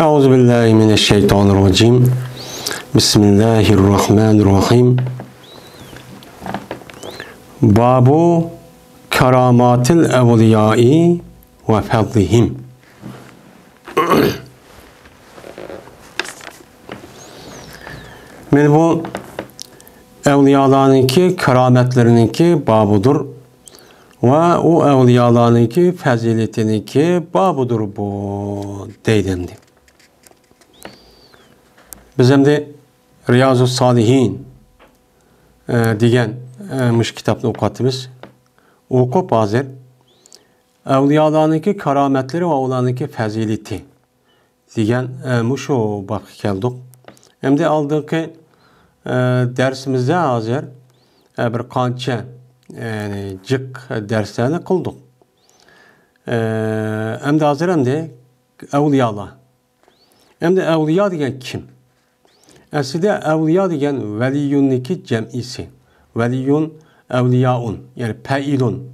Euzubillahimineşşeytanirracim. Bismillahirrahmanirrahim. Babu keramatil evliyai ve fadlihim. Men bu evliyalarınki kerametlerininki babudur ve o evliyalarınki faziletininki babudur bu deydimdi. Biz hem de Riyazu Salihin degan kitapni o'qiyapmiz. O'qib hozir evliyalarninki kerametleri ve ularninki fazileti degan shu bobga keldik. Hem de oldingi dersimizde hozir bir qancha jiq derslarni qildik. Hem de hozir hem de evliyalar. Hem de evliya degan kim? Aslida evliya degan veliyunniki jam'isi. Veliyun, evliyaun, yani failun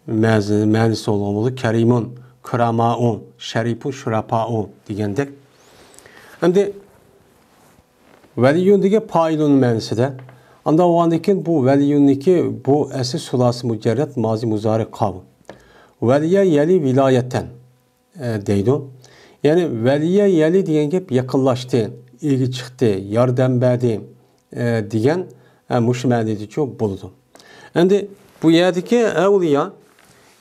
ma'nisi olmalı. Kerimun, kuramaun, şerifun, şurapaun degandek. Hem de veliyun degan failun ma'nisida. Anda o'g'andikin bu veliyunniki bu asl sulasi mujarrad mazi muzari qav. Veliye yeli vilayetten deydi. Yani veliye yeli degan gap yaqinlashdi, ilgi chiqdi, yordam berdi degan shu ma'noda çok bo'ldi. Endi bu yerdagi evliya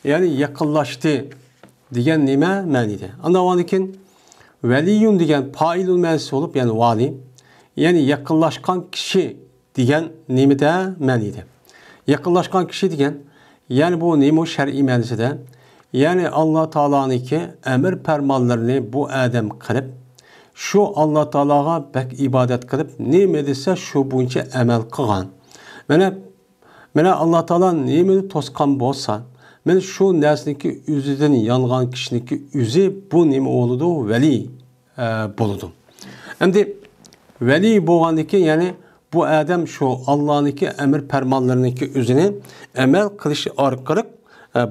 yani yaqinlashdi degan nima ma'noda? Anda o'g'andikin veliyun degan failun ma'nosi bo'lib, yani vali, yani yaqinlashgan kishi degan nimada ma'noda. Yaqinlashgan kishi degan, yani bu nima shar'iy ma'nosida? Yani Allah Teala'nınki emir fermanlarını bu adam kılıp, şu Allah Teala'ga bek ibadet kılıp, ne dese şu bunca emel kılgan. Mene Allah Teala ne toskan bolsa, men şu nesniki üzüden yangan kişiniki üzü bu nime oludu veli buludu. Hem de veli boğandaki yani bu adam şu Allah'ınki emir fermanlarınki üzüne emel kılışı arkalık.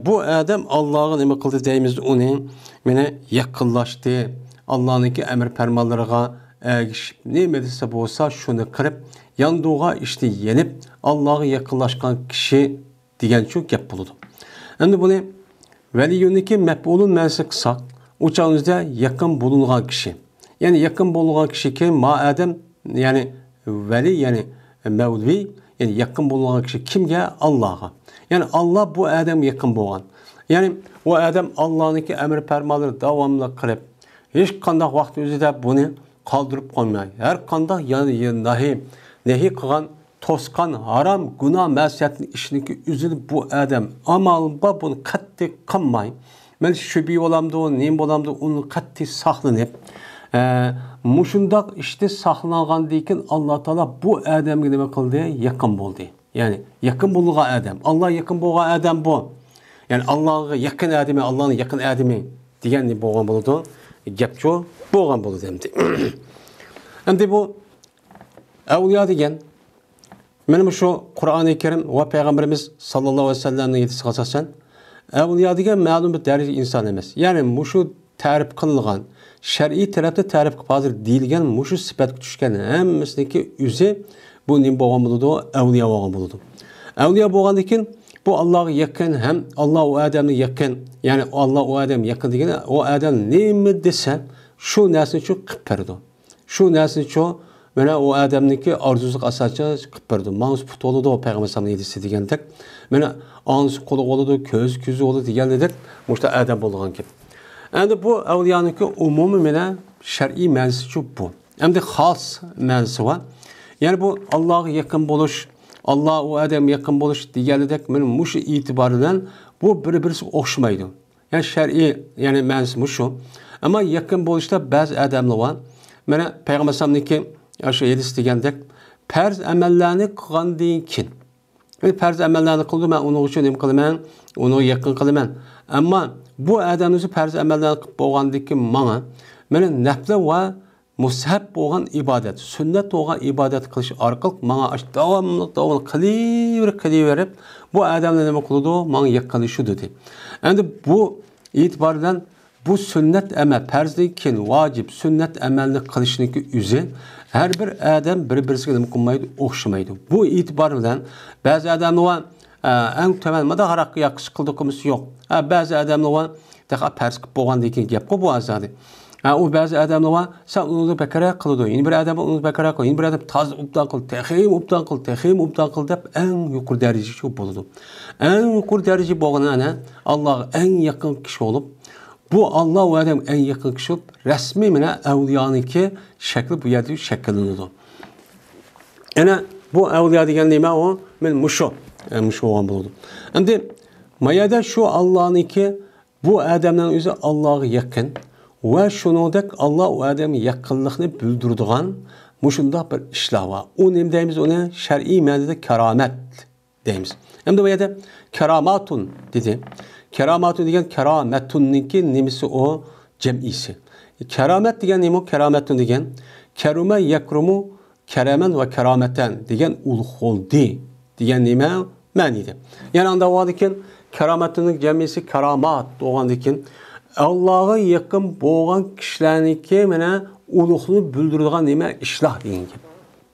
Bu adam Allah'ın nima qildi deymiz, onu mene yaqinlashdi. Allah'ınki emir fermanlarına ergishib, nima desa bo'lsa shuni qilib, yanduğa işte yenip Allah'a yaqinlashgan kishi degan shu gap bo'ladi. Endi buni veliyunniki maf'ulun ma'nosi qilsak, o'chog'imizda yaqin bo'lgan kishi. Yani yaqin bo'lgan kishi kim? Ma adam, yani veli, yani mevli, yani yaqin bo'lgan kishi kimga? Allah'a. Yani Allah bu adam yakın boğan. Yani o adam Allah'ınki emir fermanları devamlı kılıp, hiç kandak vakti özüde bunu kaldırıp koymuyor. Her kandak yani nehi kılan, toskan, haram, günah, mesiyetinin işindeki üzülü bu adam. Ama bunu katli kılmayın. Ben şübhi olamdı, neyim olamdı, onu katli saklanıp, muşundak işte saklanan deyken Allah Teala bu adamı ne kıldı? Yakın buldu. Yani yakın bulduğu adam. Allah yakın bulduğu adam bu. Yani Allah'a yakın adamı, Allah'ın yakın adamı diyen boğan buldu. Gepço boğan buldu demdi. Hem de bu evliya diyen benim şu Kur'an-ı Kerim ve Peygamberimiz sallallahu aleyhi ve sellem'in yetisi asasen evliya diyen malum bir derece insan emez. Yani bu şu tarif kılıngan, şer'i tarafta tarif hazır değilgen, bu şu sıfat düşken hemmesinki yüzü bu nim boğan buldu, evliya boğan buldu. Evliya boğan diken bu Allah'a yakın, hem Allah o adamı yakın, yani Allah o adam yakın diken o adam ne mi desen şu nesini çok kıpırdı. Şu nesini çok bana o adamınki arzusuk asacı kıpırdı. Manus put oldu o Peygamber sallallahu aleyhi ve sellem diyen tek. Bana anus kolu oldu, közü oldu diyen dedik. Muşta adam bulduğun gibi. Yani bu evliyanınki umumi bana şer'i menzisi çok bu. Hem de has menzisi var. Yani bu Allah'a yakın buluş, Allah o adam yakın buluş diyeledek benim muşu itibariyle bu birisi okşamaydı. Yani şer'i yani menzisi şu. Ama yakın buluşta bazı adamlar var. Bana Peygamber sallallahu şu yedisi diyendek perz emellerini kılan deyin kin. Yani perz emellerini kıldı, ben onu için kılımam, onu yakın kılımam. Ama bu adamın perz emellerini kılan deyin bana, benim nefle ve mushab bo'lgan ibodat, sunnat bo'lgan ibodat qilish orqali menga davomli qilaverib, bu odamlar nima qiladi? Menga yaqinlashuv dedi. Endi bu e'tibordan bu sünnet emel, perzdekin vacip sünnet emelini kılışınki üze her bir adam bir-birisiga nima qilmaydi, o'xshamaydi. Bu e'tibor bilan ba'zi odamlar eng tumanmada haraqqa yaxshi qildiqimiz yo'q. Ba'zi odamlar taqa pars qilib bo'lgandan keyin gap bu azadi. O ba'zi odamlar sen uni bakara qiladi. Endi bir odam uni bakara qiladi. Endi bir odam toz ubdan qil, texim ubdan qil deb eng yuqori daraja shu bo'ladi. Eng yuqori daraja bo'lgan ana Alloh eng yaqin kishi bo'lib, bu Allah ve Adem en yakın kişi olup resmi mine evliyanınki şekli bu yerde şekillenir. Yani bu evliya diyen neyme o? Ben muşu. Muşu olan bulundu. Şimdi mayada şu Allah'ınki bu Adem'den özü Allah'a yakın ve şunudek Allah ve Adem'in yakınlığını bildirdiğin muşunda bir işler var. O ne deyimiz ona şer'i manada keramet deyimiz. Hem de mayada keramatun dedi. Keramatun degan kerametunninki nimisi o cem'isi. Keramet degan nima? Kerametun degan keruma yakrumu keremen ve kerameten degan ulug' bo'ldi degan nima ma'nida. Yani anda o'adikin kerametunning cem'isi keramat bo'lgandan Allohga yaqin bo'lgan kishilarniki mana ulug'ni bildiradigan nima ishlar degan gap.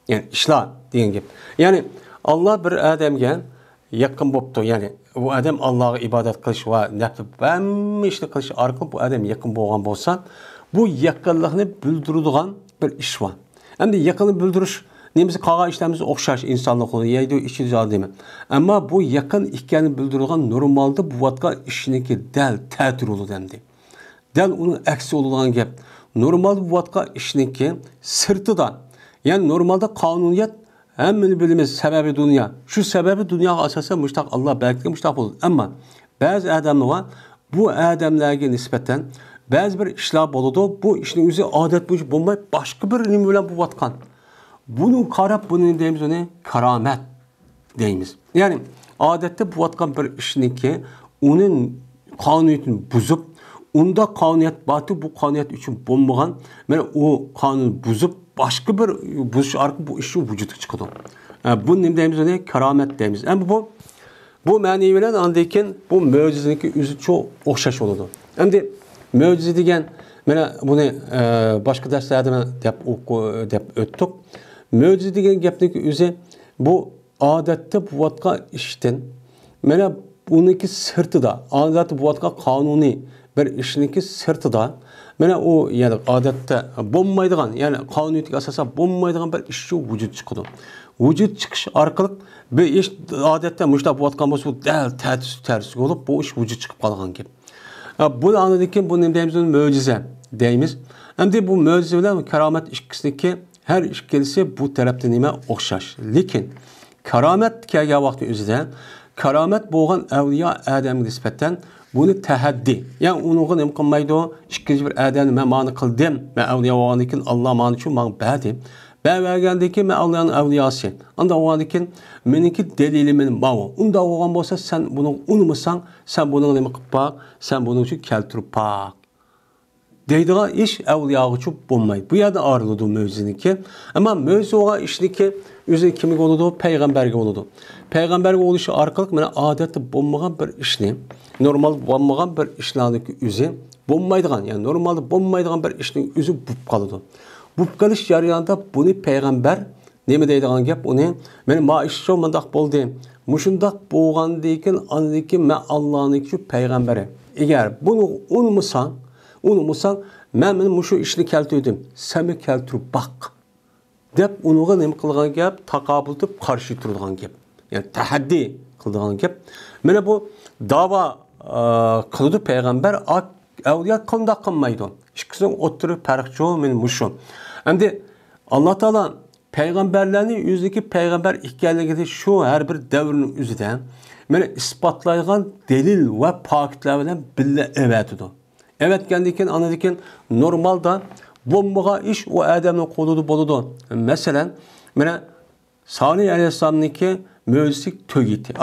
Yani ishlar degan gap. Yani Allah bir odamga yaqin bo'libdi. Yani bu adam Allah'a ibadet qilish va nafs hamma ishni qilish orqali bu adam yaqin bo'lgan bo'lsa, bu yaqinlikni bildiradigan bir ish bor. Endi yaqinni bildirish nemisi qolgan ishlarimiz o'xshash insonlikni yeydi, ichida deymi. Ammo bu yaqin ekanini bildiradigan normalda bu vatqa ishniki dal ta'tir bo'ladi endi. Dal uning aksi bo'ladigan gap. Normalda bu vatqa ishniki sirtida. Yani normalda qonuniyat hemmini bilimiz sebebi dünya. Şu sebebi dünya asasen müştak Allah belki müştak olur. Ama bazı adamlar var. Bu adamlarga nispeten bazı bir işler boludu. Bu işin üzeri adet bu iş bulmay başka bir nime bilen bu vatkan. Bunun karab bunun deyimiz ne? Keramet deyimiz. Yani adette bu vatkan bir işin ki onun kanuniyetini bozup onda kanuniyet batı bu kanuniyet için bulmagan. Yani o kanunu bozup başka bir bu işin vücudu çıkıyor. Bunun ne deyimiz ne? Keramet deyimiz. Yani bu maniyeyle andayken bu mucizeninki yüzü çok okşaş olurdu. Hem de mucize degen, mana bunu başka derslerde dep öttük. Mucize degen gapniki yüzü bu adette bu vatka işten, mana bununki sırtıda, adette bu vatka kanuni bir işinki sırtıda, mana o yani adette bombaydıgan, yani kanuniyetik asasa bombaydıgan bir işçi vücut çıkıyor. Vücut çıkış arkalık bir iş adette müştah bu vatkan bu del tersi olup bu iş vücut çıkıp kalgan gibi. Bunu anladıkken bu ne deyimizin mucize deyimiz. Hem de bu mucize ile keramet işkisindeki her işkilisi bu tarafta nime okşaş. Lakin keramet kelgen vakti üzerinde keramet boğan evliya Adem'e nispetten bunu tehaddi. Yani onun ne mümkünmaydı o işkilisi bir Adem'e ben mani kıldım. Ben evliya oğanıkin Allah mani için bana beğendim. Ben vergendeki ben Allah'ın evliyası. Anda oğanıkin meniki delilimin bağı. Onda oğan olsa sen bunu unutmasan sen bunu ne yapıp bak, sen bunu için keltirip bak. Deydiğin iş evliya için bulmaydı. Bu yerde ağırlıdı mucizeninki. Ama mucize olan işinki üzeri kimlik oldu? Peygamberge oldu. Peygamberge oluşu arkalık bana adette bulmayan bir işini, normal bulmayan bir işlerindeki üzeri bulmaydıgan, yani normalde bulmaydıgan bir işinin üzeri bup kalıdı. Bup kalış jarayonida bunu peygamber nima deydigan gap uni men ma ish mundaq bo'ldi. Mushundaq bo'lgandan keyin andan men Allohning shu payg'ambari. Agar bunu unutmasan men mushu ishni keltirdim. Sen keltirib baq. Deb unuga nima qilgan gap? Taqobil deb qarshi turgan gap. Yani tahaddi qilgan gap. Mana bu da'vo qildi payg'ambar avliyo qanday qilmaydi. İkisinin oturup farklı men mushu. Hem de Allah Teala peygamberlerini yüzdeki peygamber hikayeleri şu her bir devrin üzerinde böyle ispatlayan delil ve paketlerle bile evet oldu. Evet kendiken anladıkken normalde bombaga iş o Adem'in koludu boludu. Mesela Salih Aleyhisselam'ınki müzik tögiti.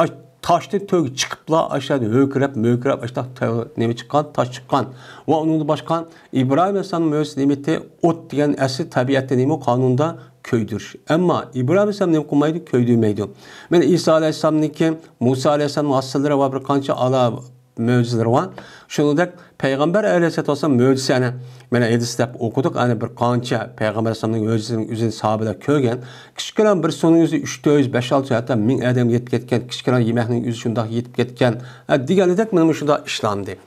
Taşlı tök çıkıpla aşağıda hökürep aşağıda nemi çıkan taş çıkan ve onun başkan İbrahim Aleyhisselam'ın müzik nimeti ot diyen esli tabiatta nemi kanunda köydür. Ama İbrahim Aleyhisselam nemi kumaydı köydürmeydi. Ben İsa Aleyhisselam'ınki Musa Aleyhisselam'ın hastaları ve bir kança ala möcüzeleri var. Şuningdek Peygamber Aleyhisselatü Vesselam möcüzesini mana hadisda o'qidik. Ana bir qancha Peygamber Aleyhisselamning möcüzesining o'zini sahabalar ko'rgan. Kichkina bir so'ning o'zi 300, 500, hatto 1000 odam yetib ketgan, kichkina yemekning o'zi shunday yetib ketgan. Deganidek mana shunday ishlandi.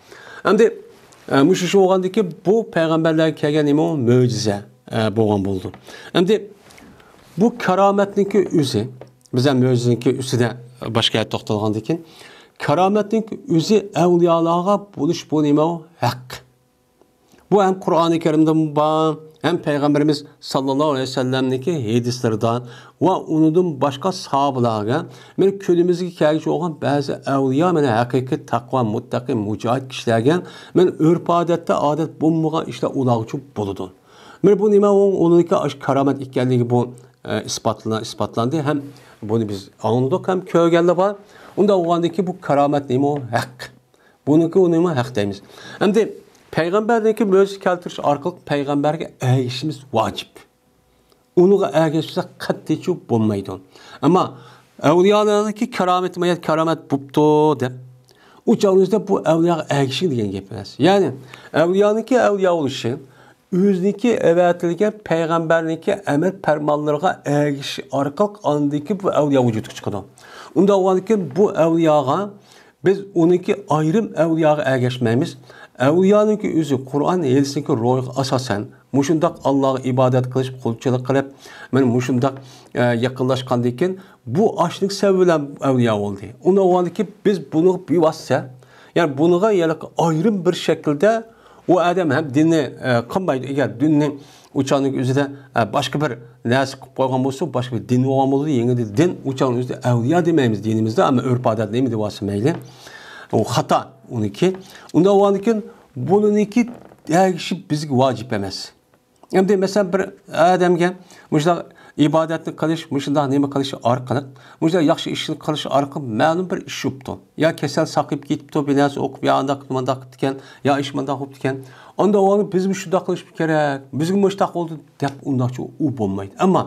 Endi mushu shu bo'lgandiki bu payg'ambarlarga kelgan nima mo'jiza bo'lgan bo'ldi. Endi bu karomatniki o'zi biz ham mo'jizaning ustida boshqa to'xtalgandan keyin karomatning o'zi avliyolarga bo'lish bu nima haq. Bu hem Kur'an-ı Kerim'de var, hem Peygamberimiz sallallahu aleyhi ve sellem'deki hadislerden ve unudum başka sahabelerge men kölümüzge kelgich olan bazı evliya men haqiqiy taqva, muttaqi, mujahid kişilerge men örf adetde adet bulmagan işte ulag'chi bo'ladi. Men bu nima onunki karamet ekanligi bu ispatlandı. Hem bunu biz anladık hem ko'rganlar var. Unda o'g'andiki bu karamet nima haq. Buniki nima haq deymiz. Endi Peygamber'deki möcüze keltiriş arkalık peygamberge erişimiz vacip. Onu erişimizde katliçi bulmaydı. Ama evliyalardaki keramet buptu de. Uçağınızda bu evliya erişim diyen gepmez. Yani evliyanınki evliya oluşu, yüzdeki evetliğe peygamberdeki emir permallarına erişi arkalık andaki bu evliya vücudu çıkıyor. Onda olanki bu evliyaga biz onunki ayrım evliyaga erişmemiz. Evliyanınki özü Kur'an hadisindeki ruh asasen muşundak Allah'a ibadet kılıp kulçılık kılıp men muşundak yakınlaşkandan keyin bu açlık sevilen evliya oldu. Onda olanki biz bunu bir vasıta yani bunuğa yalık ayrım bir şekilde o adam hem dinni qilmaydi. Eğer dinning uçağının özüde başka bir narsa qilib qo'ygan bo'lsa, başka bir din bo'lgan bo'lsa, yengida din uçağının özüde evliya demaymiz dinimizde ama örf odat neymi debası mayli. O hata oniki. Unda olankin bununki erişip bizga vacip emas. Endi mesela bir adamga muşda ibadetni qilish, muşda nima qilish orqali, muşda yaxshi ishni qilish orqali ma'lum bir ish yupti. Ya kasal saqib ketibdi, bir narsa o'qib, ya anda qilmanda qilgan, ya ish manda qilib ketgan. Onda onu biz shunda qilish kerak, bizga mushtaq bo'ldi deb undaqcha u bo'lmaydi. Ammo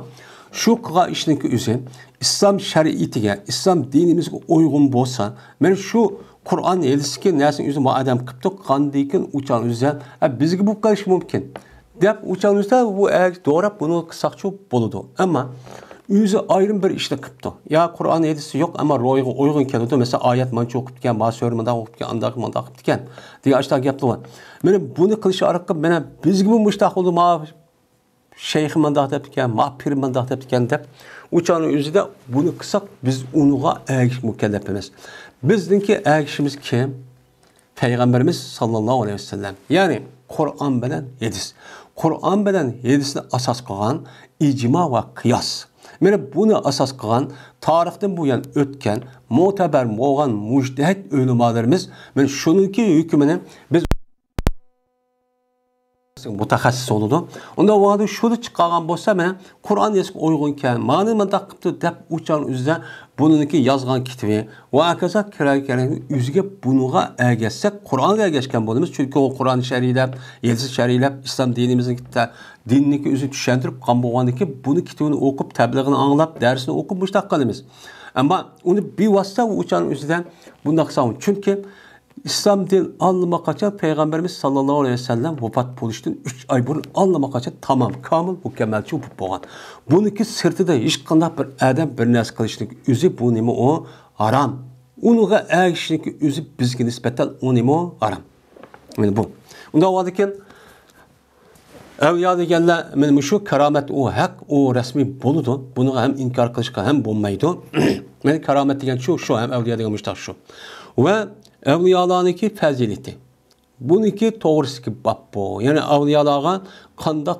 shu qilgan ishniki o'zi islom shariatiga, islom dinimizga uyg'un bo'lsa, men shu Kur'an hadisiki narsa o'zi adam qilibdi, qandikin uçan o'zidan bizga bu qilish mumkin. Dep uçağımızda bu doğrab bunu qilsaqchi bo'ladi. Ammo o'zi ayrim bir ishni qilibdi. Ya Kur'an hadisi yo'q, ammo ro'yiga uyg'un keladi. Mesela ayet mancha o'qib ketgan, mas'urmanda o'qib ketgan, andaq manda qilib ketgan. Degan ashta gaplar bor. Mana buni qilish orqali mana bizga bu mushtaq bo'ldi, ma shayx mandaq deb ketgan, ma pir mandaq deb ketgan deb uçağın o'zida buni qilsak biz unuga ergish mukallaf emas. Bizdinki ergishimiz kim? Peygamberimiz sallallahu aleyhi ve sellem. Yani Kur'an bilen hadis. Kur'an bilen hadisni asas qilgan icma ve kıyas. Mana buni asas qilgan tarixdan bu yan o'tgan mo'tabar bo'lgan mujtahid ulamolarimiz men shuningki hukmini biz mutaxassis oldu. Onda vaqtda şunu chiqqan bo'lsa, mana Qur'on yesiga uyg'unkan, ma'ni mandaq qilibdi deb uçan o'zida bununki yozgan kitobi va akaza kerak o'ziga bunuga ergashsak, Qur'onga ergashgan bo'lamiz. Chunki o Qur'on shar'iylab, yelsiz shar'iylab islom dinimizning dinniki o'zi tushuntirib qolgan bo'lganiki, buni kitobini o'qib, tablig'ini anglab, darsini o'qib mushtaq qilamiz. Ammo uni bevosita uçan o'zidan bunday qilsam, chunki İslam din anlamakaça Peygamberimiz sallallahu aleyhi ve sellem vefat buluştun 3 ay burun anlamakaça tamam, kamil, mükemmel çubuk boğan. Bununki sırtıda hiç qandaq bir adam bir nas qilishlik o'zi bu nima o haram. Unuga ergishlik o'zi bizga nisbatan o nima haram. Mana bu. Unda vadikin avliyo deganlar mana shu karomat o haq, o rasmiy bo'ladi. Buni ham inkor qilishga ham bo'lmaydi. Mana karomat degan shu ham avliyo degan mushtaq shu. Va evliyalarınki fazileti. Bununki doğrusu bab bu. Yani evliyalarga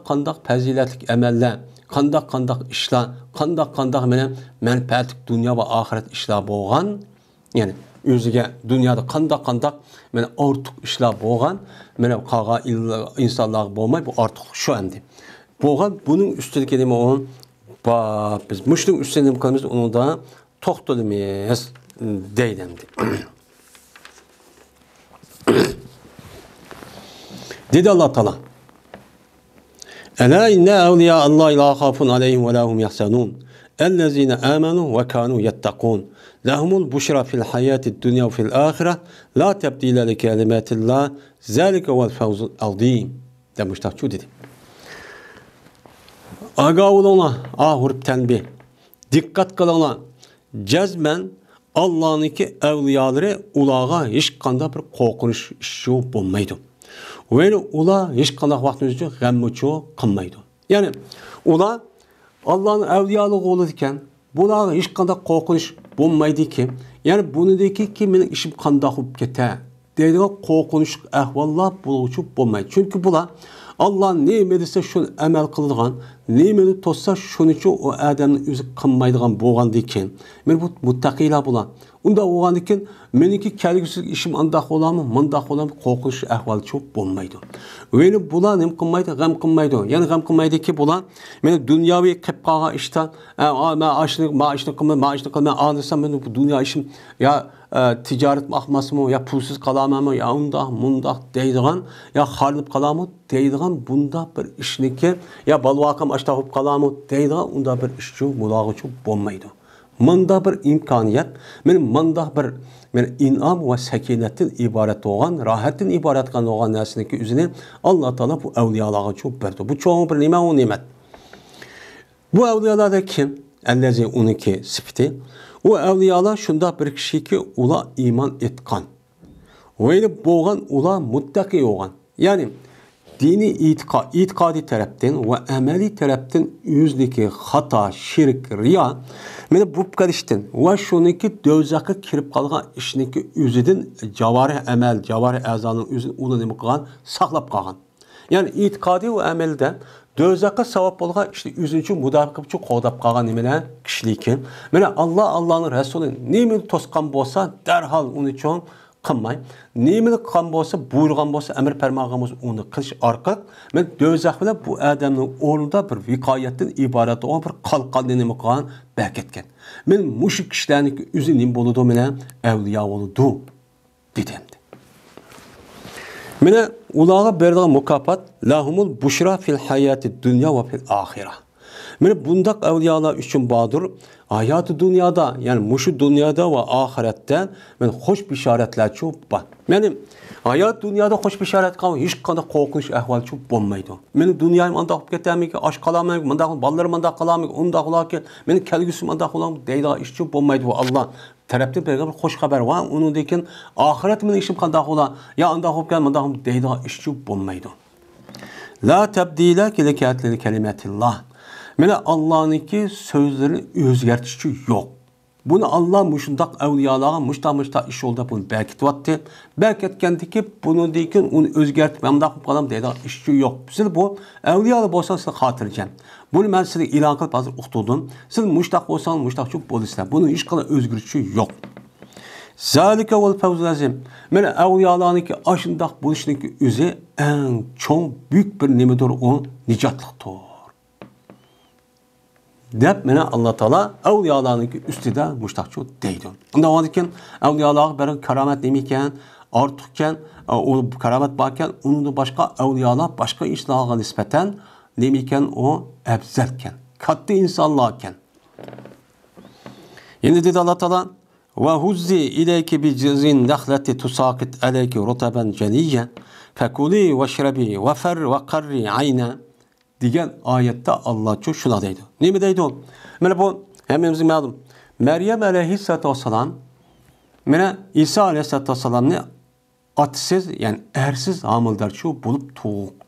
qandaq faziletlik emeller, qandaq işler, qandaq menfaatlik dünya ve ahiret işler bo'lgan. Yani o'ziga dünyada qandaq mana ortiq ishlar bo'lgan, mana qolgan insonlar bo'lmay bu ortiq shu endi. Bo'lgan buning ustiga nima on? Biz mushning ustiga nima qilamiz? Uni da to'xtalamiz deydi. Dedi Allah Teala. Ela inna awliya Allah la khafun aleyhim ve lahum yahzanun. Ellezine amanu ve kanu yettakun. Lahumul bushra fil hayati dunya ve fil ahire la tebdile li kelimatillah zalike vel fevzul azim demişler şu dedi. Aga olana ahurip tenbih. Dikkat kılana cezmen Allah'ınki evliyaları ulağa hiç kanda bir korkunuş işi bulmaydı. Ve ula hiç kanda vaktinizi gemmüçü kılmaydı. Yani ula Allah'ın evliyalığı olurken bulağa hiç kanda korkunuş bulmaydı ki yani bunu dedi ki benim işim kanda hop kete dediği korkunuş ehvallah bulucu bulmaydı. Çünkü bula Allah ne edilse şunu emel kıldıgan, ne emeli tutsa şunu için o adamın yüzü kınmaydıgan boğandı iken, men bu muttakiler bulan. Onda oğan iken, meniki kelgisiz işim andak olamı, mandak olamı, korkuş ehval çok bulmaydı. Öyle bulan hem kınmaydı, gam kınmaydı. Yani gam kınmaydı ki bulan, men dünyavi kepkağa işten, maaşını kılmayı, anırsam ben bu dünya işim, ya ticaret mahması mı, ya pulsuz kalamı mı, ya mundak deydiğen, ya harlıp kalamı deydiğen, bunda bir işniki, ya balvakam açtağıp kalamı deydiğen, onda bir işçi, mulağıcı bulmaydı. Manda bir imkaniyet, manda bir inam ve sekinetin ibaret olan, rahatin ibaret olan nesindeki üzerine Allah Teala bu evliyalığa çok verdi. Bu çoğun bir nimet o nimet. Bu evliyalar kim? Ellezi 12 sıfati. O evliyalar şunda bir kişi ki ula iman etkan. Öyle boğan ula muttaki olan. Yani dini itikadi taraftan ve ameli taraftan yüzdeki hata, şirk, riya meni bu karıştın ve şununki dövzakı kirip kalgan işiniki yüzüden cavarih amel, cavarih azanın yüzüden ulanımı kalgan, saklap kalgan. Yani itikadi ve amelde dövzakı savap olgan işte yüzüncü mudafıkçı kodap kalgan nemene kişilikin. Meni Allah'ın Resulü nemeni toskan bolsa derhal onun için kılmay. Nemini kılgan bolsa, buyurgan bolsa, emir permağın bolsa onu kılış arka. Men dövzak bilen bu adamın orunda bir vikayetten ibaret olan bir kalkan denemi kılgan beketken. Men muşuk kişilerin yüzü nem boludu mene evliya oludu dedimdi. Mene ulağa berdiğin mukafat lahumul bushra fil hayati dünya ve fil ahire. Mene bundak evliyalar için bağdır. Hayatı dünyada yani muşu dünyada ve ahirette men hoş bişaretler çok var. Yani hayat dünyada hoş bişaret kalmıyor. Hiç kadar korkunç ehval çok bulmaydı. Benim dünyayım anda hop getemik, aşk kalamık, mandak ballarım anda kalamık, onda kulakken benim kelgüsüm anda kulam deyda iş çok bulmaydı bu Allah. Tarafta peygamber hoş haber var. Onun dekin ahiret men işim kadar kula ya anda hop gel mandak deyda iş çok bulmaydı. La tebdile ki kelimetillah. Mene Allah'ınki sözlerin özgertişi yok. Bunu Allah muşundak evliyalığa muşta iş oldu bunu berket vattı. Berket kendiki bunu deyken onu özgertip ben de kalam deydi işçi yok. Siz bu evliyalı bolsan size hatırlayacağım. Bunu ben size ilan kılıp hazır uktudum. Siz muştak olsan muştak çok bolisler. Bunun hiç kadar özgürlüğü yok. Zalike vel fevzul azim. Mene evliyalarınki aşındak bu işinki üzü en çok büyük bir nimedir o nicatlıktır. Dep mene Allah Teala evliyalarınki üstüde muştakçı deydi. Onda o diken evliyalar berin keramet demeyken, artıkken, o keramet varken, onun da başka evliyalar başka işlerine nispeten demeyken o ebzelken, katlı insanlarken. Yine dedi Allah Teala ve huzzi ileyke bi cizin nahlati tusakit aleyke rutaben ceniyen fekuli ve şrebi ve fer ve karri ayna diyen ayette Allah çok şuna deydi. Ne mi deydi o? Mene bu hemimizin malum. Meryem aleyhisselatü vesselam mene İsa aleyhisselatü vesselam'ni atsız yani ersiz hamildarçı bulup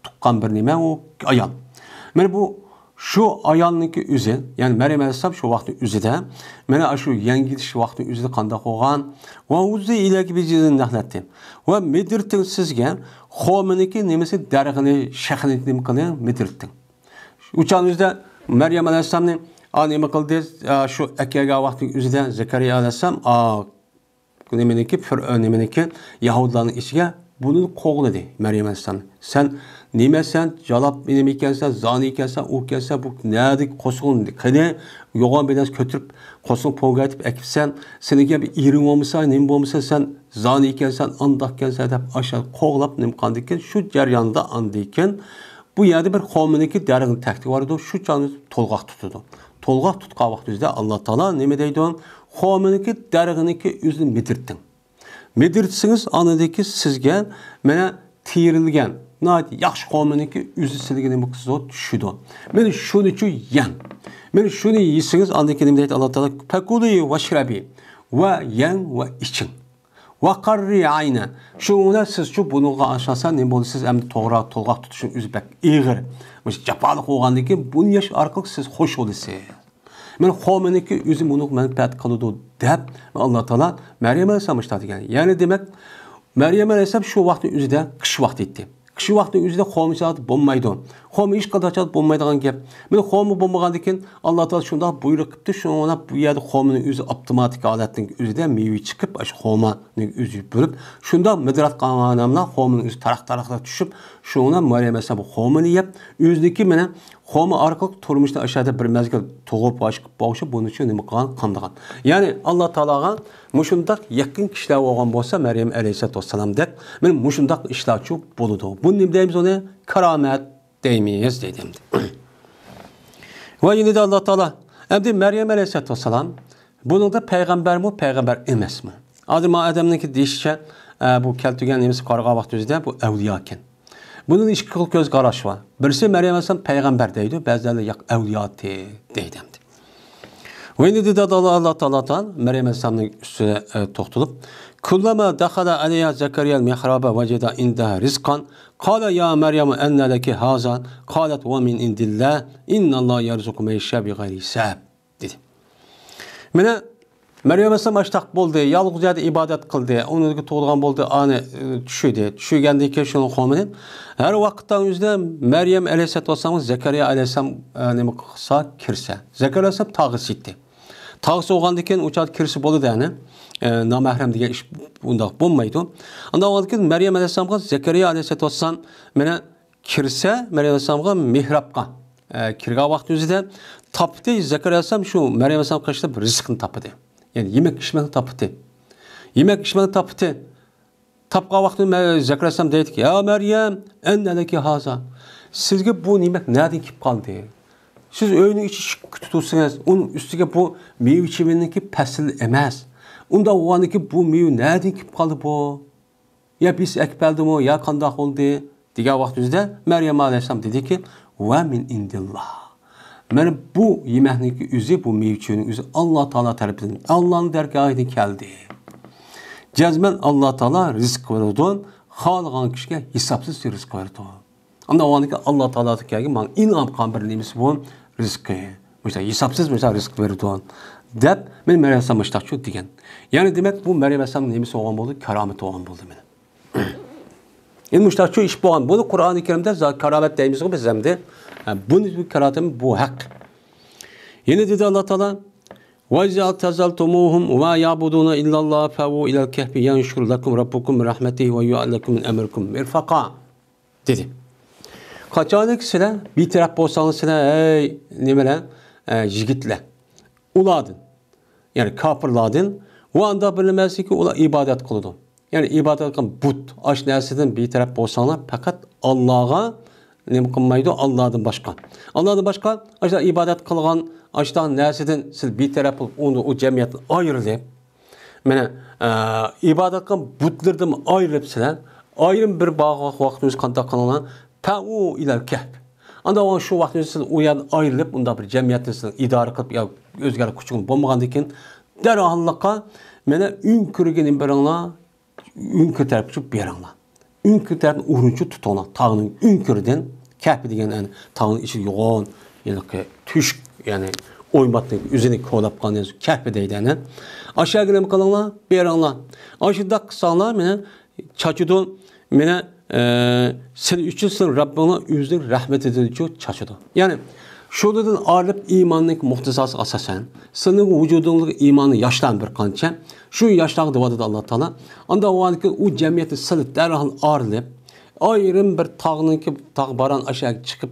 tukkan bir nime o ayal. Mene bu şu ayalniki üzü yani Meryem aleyhisselam şu vakti üzüde mene şu yengidiş vakti üzüde kanda koğan ve uzzi ile gibi cizin nahletti. Ve medirtin sizge xomeniki nemesi dergini şeklini nimkini medirtin. Uçan yüzde Meryem aleyhisselam'ın nime kıldı şu ekega vakti üzüde Zekeriya aleyhisselam nemeniki Yahudilerin içine bunu kovladı Meryem aleyhisselam. Sen nimesen jalap neme ikensen, zani ikensen, o ikensen bu nedik kosun kene yoğan bedens götürüp kosun pogayıp ekipsen seninki bir irin olmasa, neme olmasa sen zani ikensen, andak ikensen hep aşağı kovlap neme kandikken şu ceryanda andıyken bu yerde bir kavminiki dergin teknik vardı. Şu canı tolgaq tutudu. Tolgaq tutqa vaxtı üzde Allah Teala neme deydi? xominiki darğıniki üzünü medirtdin. Medirtsiniz anadaki sizge mene tiyirilgen nayt yaxşı xominiki üzü sizge nima qilsa tushidi. Men shuni uchun yan. Men shuni yeysiz anadaki nima deydi Alloh taolo fakuli vashrabi va yan va ichin. Va qarri ayna. Shuna siz şu bunga aşasa ne bo'lsiz endi to'g'ri to'lg'oq tutishing o'zi bak ig'ir. O'sha jafoli qo'ygandan keyin buni yash orqali siz xush bo'lasiz. Men xominiki o'zi buni manfaat qiladi deb Alloh taolo Maryam alayhisalom ishlatgan. Ya'ni demak Maryam alayhisalom shu vaqtning o'zida qish vaqti edi. Qish vaqtning o'zida xomisaat bo'lmaydi. Xomi ish qiladigan bo'lmaydigan gap. Men xomi bo'lmagandan keyin Alloh taolo shunday buyruq qilibdi. Shuna bu yerda xomining o'zi avtomatik holatning o'zida meva chiqib, shu xomining o'zi bo'lib, shunda midrat qilganimlar xomining o'zi taraq-taraqlar tushib, shuna Maryam alayhisalom xomini yeb, o'zniki meni xomi orqali turmushda aşağıda bir mezgil tug'ib boshib buning uchun nima qilgan qamdagan. Ya'ni Alloh taologa mushundaq yaqin kishilar bo'lgan bo'lsa Maryam alayhisalomdek men mushundaq ishlar uchun bo'ladi. Buni nima deymiz uni? Karomat deymiz dedim. Va yine de Alloh taolo endi Maryam alayhisalom buningda payg'ambarmi, payg'ambar emasmi? Hozir ma odamniki deyishcha bu keltirgan nemasi qarg'a vaqt o'zida bu avliyo ekan. Bunun ikki xil ko'z qarash var. Birisi Maryam alayhisalom payg'ambar deydi, ba'zilar yo'q avliyo deydi. Va endi dedi Alloh taolo Maryam alayhisalomning ustiga to'xtalib, "Kullama dakhala alayha Zakariya al-mihraba wajada indaha rizqan, qala ya Maryam anna laki haza?" Qalat wa min indillah, innalloha yarzuqu man yasha bighayri hisab dedi. Mana Maryam alayhisalom ashtaq bo'ldi, yolg'iz yerda ibodat qildi, unga tug'ilgan bo'ldi, ani tushdi. Tushgandan keyin shuni xomini har vaqtdan o'zida Maryam alayhisalom Zakariya alayhisalom nima qilsa kirsa. Zakariya alayhisalom tag'isi etdi. Tag'isi olgandan keyin o'chad kirsi bo'ldi yani. Namahram degan ish bundoq bo'lmaydi. Unda olgan Maryam alayhisalomga Zakariya alayhisalom mana kirsa, Maryam alayhisalomga mihrobga kirgan vaqt o'zida topdi. Zakariya alayhisalom shu Maryam alayhisalom qilishda rizqni topdi. Yani yemek içmeni tapıtı. Yemek içmeni tapıtı. Tapqa vaxtında Zakariya alayhisalom deydi ki, "Ya Meryem, enneleki haza." Sizge bu yemek nereden kip kaldı? Siz öğünü içi tutursunuz. Onun üstüge bu meyve içimindeki pesil emez. Onda oğandaki bu meyve nereden kip kaldı bu? Ya biz ekbeldi mi? Ya kandak oldu? Diğer vaxtımızda Meryem alayhisalom dedi ki, "Ve min indillah." Məni bu yeməkdəki üzü, bu meyvəçinin üzü Allah Taala tərəfindən, Allahın dərgahına gəldi. Cəzmən Allah Taala rizq verir, xalqan kişiyə hesabsız rizq verir. Amma o anki Allah Taala deyir, "Mən inam qanbirliyimiz bu rizqi." Məsələn, hesabsız məsəl rizq verir. Dəb mən Məryəm samışdaq degan. Yəni demək bu Məryəm əsəm nəmisi olan oldu, kəramət olan oldu mənə. Yəni müştaq iş bu an. Bunu Qur'an-ı Kerimdə kəramət deyimiz o bizəmdə. Bunun bir keratim bu hak. Yine dedi Allah Teala وَاِذَا تَزَلْتُمُوهُمْ وَا يَعْبُدُونَ اِلَّا اللّٰهَ فَوُوا اِلَى الْكَهْفِ يَنْشُرْ لَكُمْ رَبُّكُمْ رَحْمَتِهِ وَيُعَلْ لَكُمْ مِنْ اَمْرِكُمْ مِرْفَقًا dedi. Kaçanak silah bir taraf olsanız silah ey nemele jigitler uladın. Yani kapırladın. O anda bilinmez ki ola ibadet kıldı. Yani ibadet kılan but aş nesiden bir taraf olsanlar fakat Allah'a ne kılmaydı Allah'dan başka. Allah'dan başka aşağı ibadet kılgan aşağıdan nesiden siz bir taraf onu o cemiyetten ayrılıp mene ibadet kılan butlardan ayrılıp silah ayrım bir bağ vaktimiz kanta kılınan ta'u ilal kehf. Anda o şu vaktimiz siz uyan ayrılıp onda bir cemiyetten siz idare kılıp ya özgür küçük bombagandikin derhallıkla mene ünkürgenin biranla ünkür tarafı biranla. Ünkür tarafı uruncu tutuna tağının ünkürden kehfi degen yani tağının içi yoğun yani tüşk yani oymatın üzerine kolap kalan kehfi deyden. Aşağı gelip kalanlar biranla. Aşağıda kısalar mene çaçıdı mene sen üçün sen Rabbına yüzün rahmet edici çaçıdı. Yani şuradan ağırlıp imanlık muhtesası asasen, senin vücudunluk imanı yaşlan bir kança, şu yaşlan devadı Allah Teala, anda o anki o cemiyeti sılıp derhal ağırlıp, ayrım bir tağının ki tağ baran aşağı çıkıp,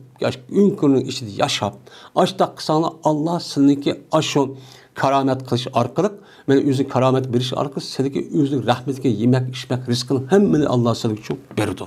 ünkürünün içinde yaşap, aşta kısana Allah senin ki aşo karamet kılış arkalık, ben yüzün karamet bir iş arkalık, senin ki yüzün rahmetki yemek, içmek, rızkını hemmini Allah senin için berdi.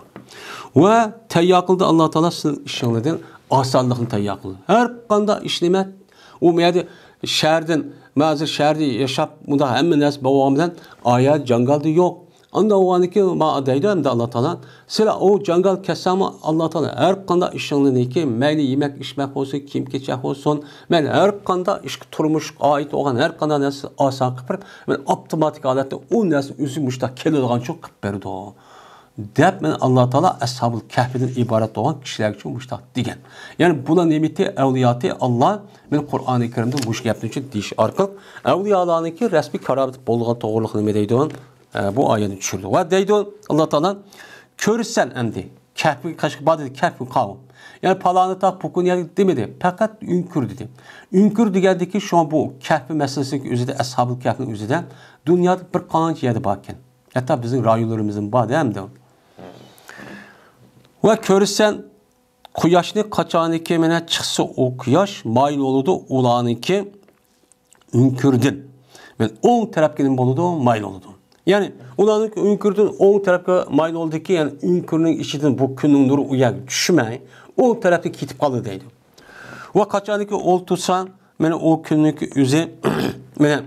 Ve teyyakıldı Allah Teala senin işinlerden, asanlıqını təyyaq qılır. Hər qanda işləmət, o məyədi şəhərdən Mazır şehirde yaşap bunda hemen nas babamdan ayet jangalda yok. Anda o anki ma deydi hem de Allah Teala. Sıra o jangal kesama Allah Teala her kanda işinli ki meyli yemek içmek olsun, kim keçek olsun, meyli her kanda iş turmuş ait olan her kanda nas asa kıpır, men otomatik alette o nas üzümüşte kelilgan çok kıpırdı o. Dep men Allah Teala Ashab-ül Kehf'den ibaret olan kişiler için müştak degen. Yani buna nimeti evliyatı Allah men Kur'an-ı Kerim'de bu gapning için diş arqıl evliyalarniki resmi karabat bolğan toğruluq nima deydi on? Bu ayeti düşürdü. Ve deydi Allah Teala körsen endi Kehf'i kaşık badı Kehf'i kavm. Yani palanı ta pukun yani demedi. Fakat ünkür dedi. Ünkür degende ki şu an bu Kehf'i meselesinin üzerinde Ashab-ül Kehf'in üzerinde dünyada bir qancha yeri barken. Hatta bizim rayonlarımızın badı hem de. Ve körsen quyoshni qachoniki mena chiqsa o quyosh mayl bo'ladi ularniki ünkürdün. Men o'ng tarafga nima bo'ladi mayl bo'ladi. Ya'ni ularniki ünkürdün o'ng tarafga mayl bo'ldiki, ya'ni ünkürning ichidan bu kunning nuri u yerga tushmay, o'ng tarafga ketib qoldi deydi. Va qachoniki o'ltirsan, mena o kunniki o'zi mena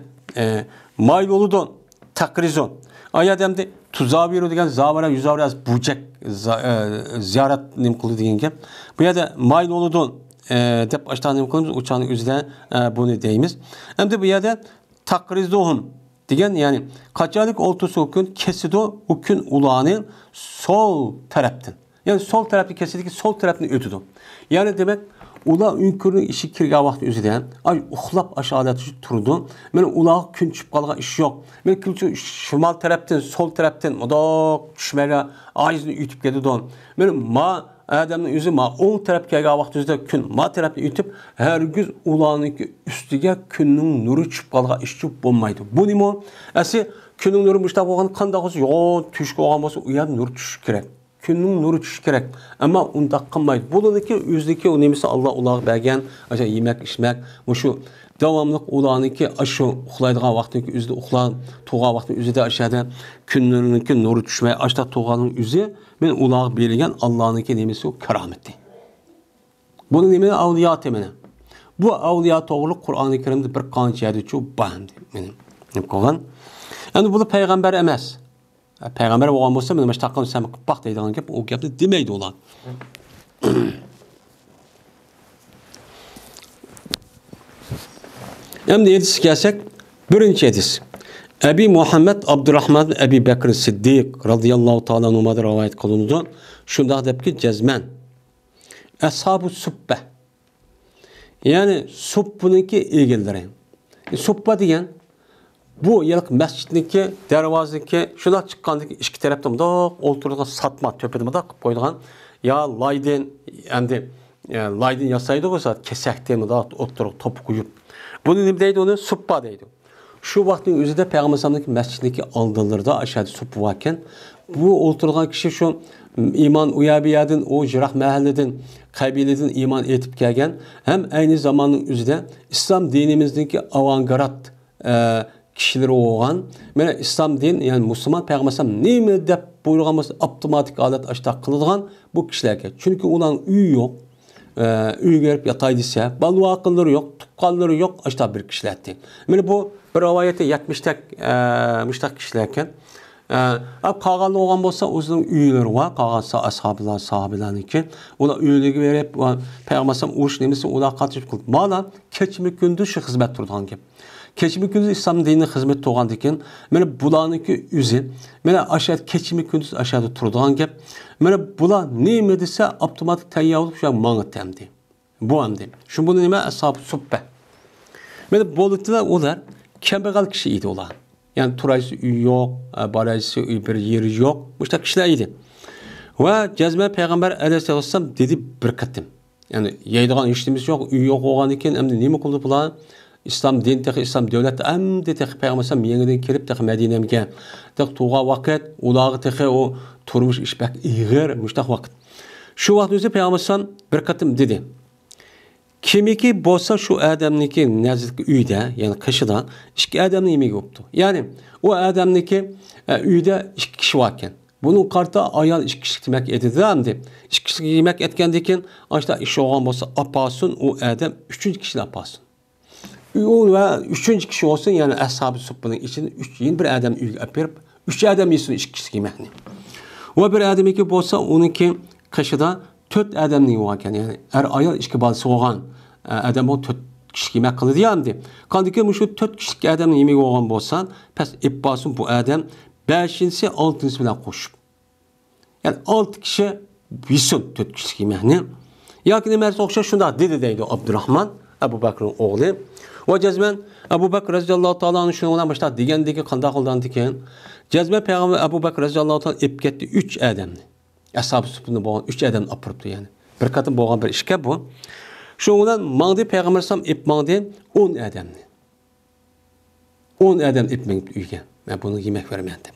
mayl bo'ladi taqrizon. Ayadamda tuzaviru degan zavara yuzavra bucak ziyaret nim kılı degan gap. Bu yerda mayl bo'ladi deb ashtan nim qilamiz, uçanın o'zida bunu deymiz. Hamda bu yerda taqrizuhum degan, ya'ni qachonlik o'ltirsa kun kesido u kun ularning sol tarafdan. Ya'ni sol tarafni kesidiki sol tarafni o'tidi. Ya'ni demak ular ünkürün işi kirgan vaqt o'zida ay uxlab aşağıda turdi. Men ular kun tushib qolgan ish yo'q. Men şimal tarafdan, sol tarafdan udoq tushmayla oyizni yutib ketdi. Men ma adamning o'zi ma o'ng tarafga kelgan vaqt o'zida kun ma tarafni yutib, hargiz ularniki ustiga kunning nuri tushib qolgan ish bo'lmaydi. Bu nima? Asi kunning nuri mushtaq bo'lgan qanday bo'lsa, yo'q tushib qolgan bo'lsa, u yerda nur tushishi kerak. Kunning nuri tushishi kerak. Ammo undaq qilmaydi. Bularniki o'zliki u nimasi Alloh ularga bergan, o'sha yemak, ichmak, mushu davomli ularniki shu uxlaydigan vaqtniki o'zida uxlab, tug'an vaqtning o'zida ashada kunlarniki nuri tushmay, ashta tug'anning o'zi men ularga berilgan Allohniki nimasi u karomati. Buni nima avliyot mana. Bu avliyo to'g'ri Qur'oni Karimda bir qancha yerda chu band mening nima qilgan. Endi bu payg'ambar emas. Peygamber olan olsa benim iştahkım sen bak deydiğin gibi o gibi demeydi olan. Hem de edis gelsek birinci edis. Ebi Muhammed Abdurrahman Ebi Bekir Siddiq radıyallahu ta'ala numadır rivayet kılındı. Şunda deyip ki cezmen. Ashab-ı Subbe. Yani Subbe'ninki ilgilileri. Subbe diyen bu yıllık mescidinki, dervazınki, şuna çıkkandaki iki taraftan da oturduğun satma töpedimi da koyduğun ya laydin, hem de laydin yasaydı olsa kesektemi da oturup topu koyup. Bunu ne deydi onu? Suppa deydi. Şu vaktin özünde Peygamber Sallallahu mescidindeki aldıları aşağıda suppa varken bu oturduğun kişi şu iman uyabiyadın, o jirah mahalleden, kabileden iman etip gelgen hem aynı zamanın özünde İslam dinimizdeki avantgard kişileri olan, mena İslam din, yani Müslüman Peygamber neymi dep buyurğanımız otomatik alet açta kılıdığan bu kişilerge. Çünkü onların üyü yok, üyü gelip yataydıysa, balı akılları yok, tukkalları yok, açta bir kişilerdi. Mena bu bir rivayette 70'tek müştak kişilerken, Qağanlı olan bolsa o'zining uyları var. Qağansa ashablar, sahabelarniki. Ular uyliga berib, Peygamber urush nemisi ular qatnashib qildi. Mana kechmi kunduz shu xizmat turgan gap. Kechmi kunduz islom dinini xizmat turgan ekan. Mana bularniki o'zi, mana ashad kechmi kunduz ashada turgan gap. Mana bular nima desa avtomatik tayyor bo'lib shu mang'itdi. Bu hamdi. Shu buni nima ashab subba. Mana bo'ldilar ular kambag'al kishi edi ular. Yani turayısı üy yok, barayısı üy bir yeri yok. Bu işte kişileriydi. Ve Cezme Peygamber Aleyhisselam dedi bir kıttım. Yani yaydıgan işimiz yok, üy yok olan iken hem de neymi kıldı bulan? İslam din tehi, İslam devleti hem de tehi Peygamber Aleyhisselam yeniden kelip tehi Medine'mge. Tehi tuğa vakit, ulağı tehi o turmuş işbek iğir, müştak vakit. Şu vakit özü Peygamber Aleyhisselam bir kıttım dedi. Kimiki bolsa şu adamniki nazirki uyda, yani kışıda iki adamın yemeği yoktu. Yani o adamniki uyda iki kişi varken, bunun karta ayal iki kişi yemek edildi hamdi. İki kişi yemek etkendikin, işte iş olan bolsa apasın, o adam üçüncü kişiyle apasın. O ve üçüncü kişi olsun yani ashab-ı suffının içinde yeni bir adam öpüp, üç adam yesin üç kişi yemekni. O bir adam ki olsa onunki kaşıda 4 adamning varken yani ayol ikki balası olgan adam o 4 kişi yemek kıldı diyemdi. Kandiki şu 4 kişilik adamning yemeği olgan bolsan, pes ip basın bu adam 5'insi 6'sı bilen koşup. Yani 6 kişi yesin 4 kişilik yemeğini. Yakın emerse okşa şunda dedi deydi Abdurrahman, Ebu Bakr'ın oğlu. O cezmen Ebu Bakr radıyallahu ta'ala'nın şunundan başta digendeki kanda kıldan diken cezmen Peygamber Ebu Bakr radıyallahu ta'ala ip gitti 3 adamni. Ashab-ı suffunda boğan 3 adam apırıptı yani. Bir katın boğan bir işke bu. Şunundan mağdi Peygamber sam ip mağdi 10 adamni. 10 adam ip mengip uygen. Ben bunu yemek vermeyendim.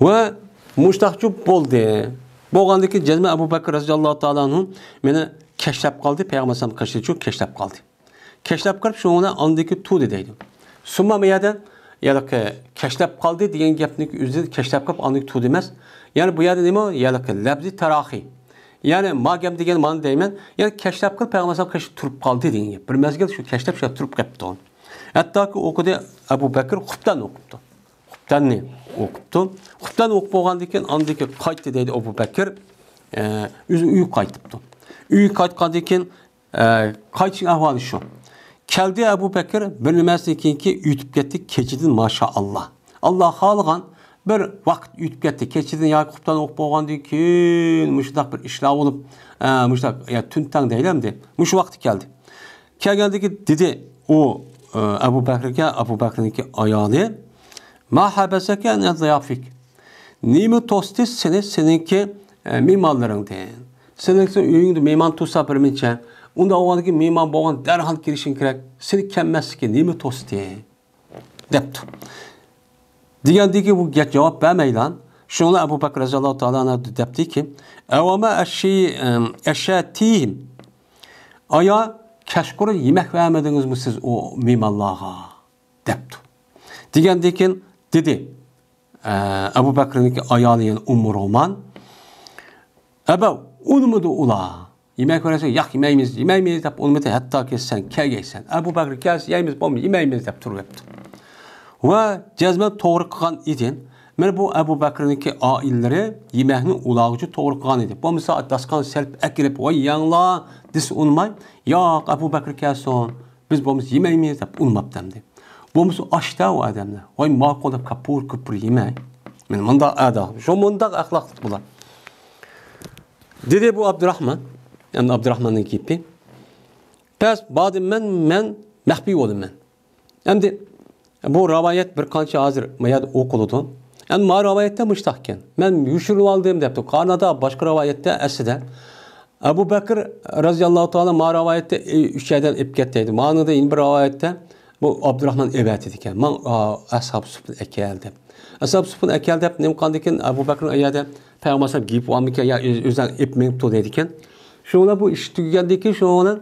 Ve muştahçı boldu. Boğandaki cezmen Ebu Bakr radıyallahu ta'ala'nın beni keşlep kaldı. Peygamber sam kaçırıcı keşlep kaldı. Keşlep kalıp şuna andaki tu dediydim. Summa meyadan ya da keşlep kaldı diyen gapnik üzerinde keşlep kalıp andaki tu demez. Yani bu yerde neymi? Ya da labzi tarahi. Yani magam degen man deymen. Yani keşlep kalıp peygamber kaşı turup kaldı diyen gap. Bir mezgil şu keşlep şey turup kaptı on. Hatta ki okudu Ebu Bekir huptan okuptu. Huptan ne okuptu? Huptan okup olgandaki andaki kayıt dedi Ebu Bekir. Üyü kayıtıptı. Üyü kayıtkandaki kayıtçın ahvali şu. Keldi Ebu Bekir bilmezdi ki ütüp gitti keçidin maşallah. Allah halgan bir vakt ütüp gitti. Keçidin Yakup'tan okup olgandı ki müştak bir işlav olup müştak ya tüntan deylemdi. Müş vakti geldi. Geldi ki dedi o Ebu Bekir'inki ayalı ma habeseke ne ziyafik. Nimi tostis seninki mimarların deyin. Seninki üyünde mimar tutsa bir minçe. Onda oğandaki mimar boğan derhal girişin kirek. Seni kemmez ki nimi tosti. Deptu. Diyendeki bu cevap vermeylan. Şunla Ebu Bakr radıyallahu ta'ala depti ki evama eşşatihim. Aya keşkuru yemek vermediniz mi siz o mimarlığa? Deptu. Diyendeki dedi Ebu Bakr'ınki ayağlayan Roman. Ebe unumudu ula. Yemek verirse yak yemeğimiz deyip onu hatta ki sen kelgeysen. Ebu Bakr gelsin yemeğimiz bomba yemeğimiz deyip durup yaptı. Ve cezmen doğru kılan idin. Men bu Ebu Bakr'ınki ailleri yemeğini ulağıcı doğru kılan idi. Bu misal daskan selp ekirip vay yanla dis unmay. Ya Ebu Bakr gelsin biz bu yemeğimiz deyip unmap demdi. Bu misal aşta o adamlar. Vay makul kapur kupur yemeği. Men manda ada. Şu manda ahlaklı bular. Dedi bu Abdurrahman. Yani Abdurrahman'ın gibi. Pes badım men mehbi oldum men. Hem bu rivayet bir kança hazır mayad okuludun. Yani ma rivayette müştakken. Men yuşurul aldığım depti. Kanada başka rivayette eside. Ebu Bekir radıyallahu ta'ala ma rivayette 3 şeyden ipketteydi. Manada in bir rivayette bu Abdurrahman evet ediken. Man ashab-ı suffun ekeldi. Ashab-ı suffun ekeldi. Nem kandikin Ebu Bekir'in ayada Peygamber giyip o amike ya özel ipmek to dediken. Şuna bu iş tügeldeki şuna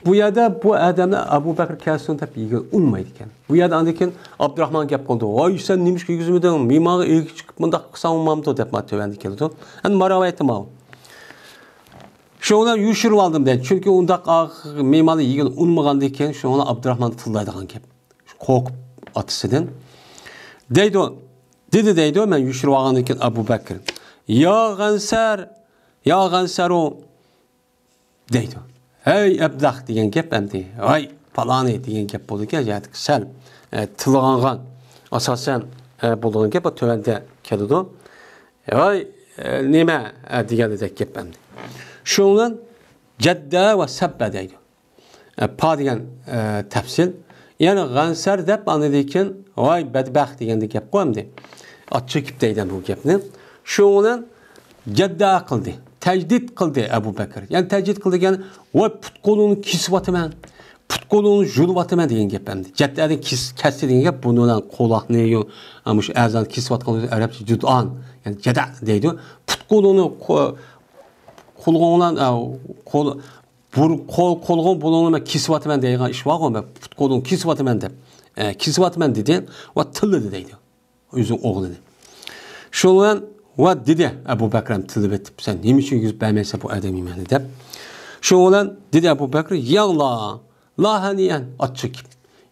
bu yada bu adamla Ebu Bekir kelsin tep yigil unmaydiken. Bu yada andiken Abdurrahman gap qoldu. Vay sen nimiş ki yüzümden mimarı ilk çıkıp bunda savunmamdı dep matövendi keldi. Hani maravayette mal. Şuna yuşurup aldım dedi. Çünkü onda mimarı yigil unmagandiken şuna Abdurrahman tıllaydıgan gap. Korkup atısıdan. Dedi men yuşurup algandiken Ebu Bekir. Ya ganser o deydi. Hey ebdah diyen gep emdi. Ay falan diyen gep boldu ki yani sel tılğanğan asasen bolduğun gep o tövende keldi. Ay nime diyen de gep emdi. Şundan cedde ve sebbe deydi. Pa diyen tefsil. Yani ganser dep anladıyken ay bedbaht diyen de gep koyamdi. Atçı kip deyden bu gepni. Şundan cedde kıldı. Tecdid kıldı Ebu Bekir. Yani tecdid kıldı yani o putkolunu kisvatı men. Putkolunu julvatı men deyen gep emdi. Ceddedin kesti deyen gep bununla kolak neyiyor. Amış erzan kisvat kıldı. Arapça cüd'an. Yani cedde deydi. Putkolunu kolğunla kolğun bulunma kisvatı men deyen iş var mı? Putkolunu kisvatı men de. Kisvatı men dedi. Ve tıllı deydi. Yüzün oğlu dedi. Şundan ve dedi Ebu Bekir'im tılıp etip sen niçin yüz beğenmezse bu adam imani de. Şu olan dedi Ebu Bekir yalla la haniyen at çekip.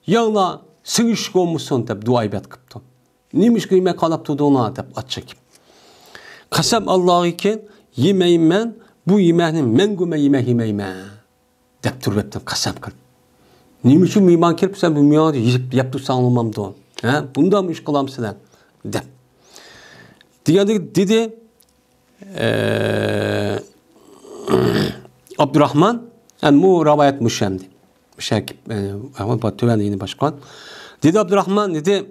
Yağla sığışık olmuşsun deb dua ibad qıptı. Nemiş ki yemek alap tutduğuna deb at çekip. Qasam Allah'a ki yemeymen bu yemeknin mengüme yemek yemeymen deb turibdi qasam qilib. Nima uchun mehmon kelib sen bu mehmonni yeb tursan olmamdi. Ha? Bundan ish qilamsizlar deb. Deganda dedi Abdurrahman, yani bu rivayet müşemdi. Müşakip ama Batüven yeni başkan. Dedi Abdurrahman dedi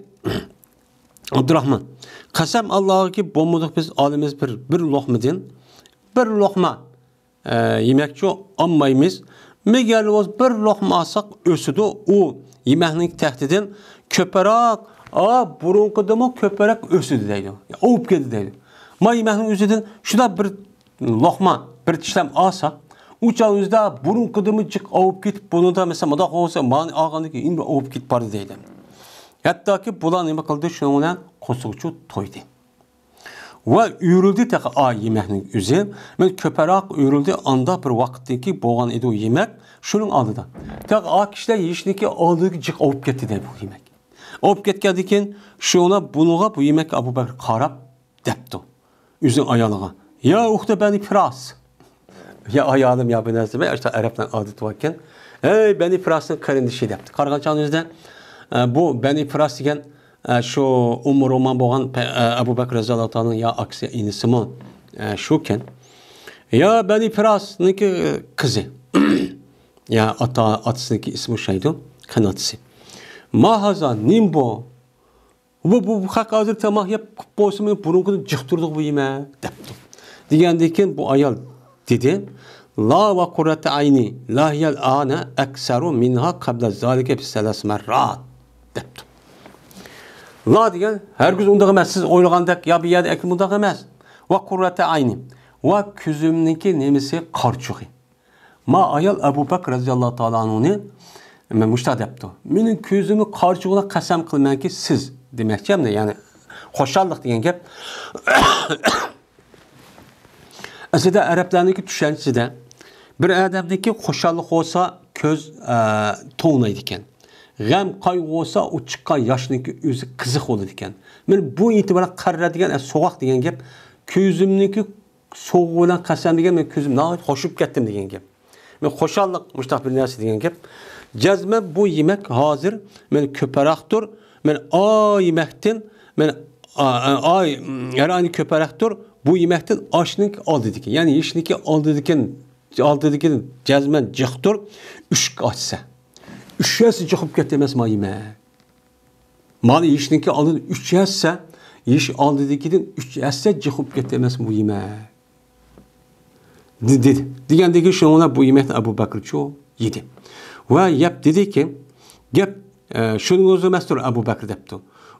Abdurrahman qasam Allah'a ki bomuduk biz alimiz bir lokmadin bir lokma yemekçi almayımız. Meğer o bir lokma alsak ösüdü o yemeklik tehdidin köperak burunqıdımı köperak ösüdü deydi. Oğup geldi deydi. Ma yemeklik özüdün şurada bir lokma bir tişlem alsak uçağımızda burunqıdımı cık oğup gitip bunu da mesela madaq olsa mani ağandı ki indi oğup git barı deydi. Hatta ki bulan nima qildi şununla qo'shiqchi to'ydi. Va uyurildi taqa a yemekning o'zi. Men ko'paroq uyurildi anda bir vaqtdagi bo'lgan edi o yemek shuning oldida. Taqa a kishilar yeyishniki oldiga jiq olib ketdi deb bu yemek. Olib ketgandan keyin shuna bunuga bu yemek Abu Bakr qarab debdi. O'zining ayoliga. Ya uxta bani Firas. Ya ayolim ya bu narsa va işte arabdan odat ekan. Ey bani Firasning qarindishi debdi. Qarg'anchoningizda bu Bani Firas degan şu Roman bo'lgan Abu Bakr roziyallohu anhuning ya aksi inisimi shu ekan. Ya Bani Firasniki qizi. Ya otasiniki ismi shaydi, qanotisi. Mahaza nimbo. Bu haq hozir tamah yeb bo'lsin burunqini jiqtirdik bu yema debdi. Degandan keyin bu ayol dedi La va qurrati ayni la hiyal ana aksaru minha qabla zalika bi salas marrat debdi. La degan hergiz undaq emas, siz o'ylagandek ya bir yerda akim undaq emas. Va qurrati ayni va ko'zimniki nemisi qarchug'i. Ma ayol Abu Bakr roziyallohu taolo anhuni men mushta debdi. Mening ko'zimni qarchug'ina qasam qilmanki siz demakchimda, ya'ni xo'shallik degan gap. Aslida arablarniki tushanchisida bir odamniki xo'shallik bo'lsa ko'z to'naydi ekan. G'am qayg'u bo'lsa u chiqqan yoshniki o'zi qiziq bo'ladi ekan. Men bu e'tiboran qarradigan so'g'aq degan gap ko'zimniki so'g'u bilan qasam degan men ko'zim nahot xo'shib ketdim degan gap. Men xo'shallik mushtaq bir narsa degan gap. Jazma bu yemek hozir men ko'paroqdir. Men yemekdan men yarani ko'paroqdir. Bu yemekten aşnik aldık. Yani işniki aldık cazmen cıhtır. Üşk açsa. Üşyesi cıhıp getemez ma yemek. Mali işniki aldık üşyesse iş aldıkidin üşyesse cıhıp getemez bu yemek. Dedi. Degandeki şuna bu yemekten Abu Bakr çoğu yedi. Ve yap dedi ki gap şunun özü mestur Abu Bakr depti.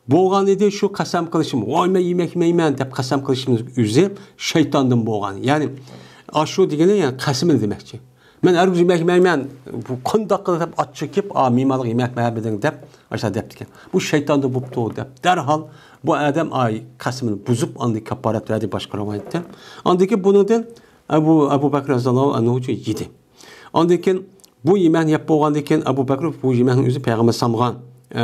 Boğan dedi şu qasam qilishim, "Voyma yemek yeyman" deb qasam qilishimiz o'zi shaytondan bo'lgan. Ya'ni ashu degani yani qasam demakchi. Men har kun yemek yeyman, bu qandoq qilib ot chekib, "Mehmonga yemek bermading" deb aşağı debdi ekan. Bu shaytonda bo'pti deb. Darhol bu odam qasamini buzib, andi kafarat verdi boshqa rivoyatda. Andiki bunidan Abu Bakr roziyallohu anhu yedi. Andiki bu yemen yap bo'lgandan keyin Abu Bakr bu yemenin o'zi payg'ambar samg'an.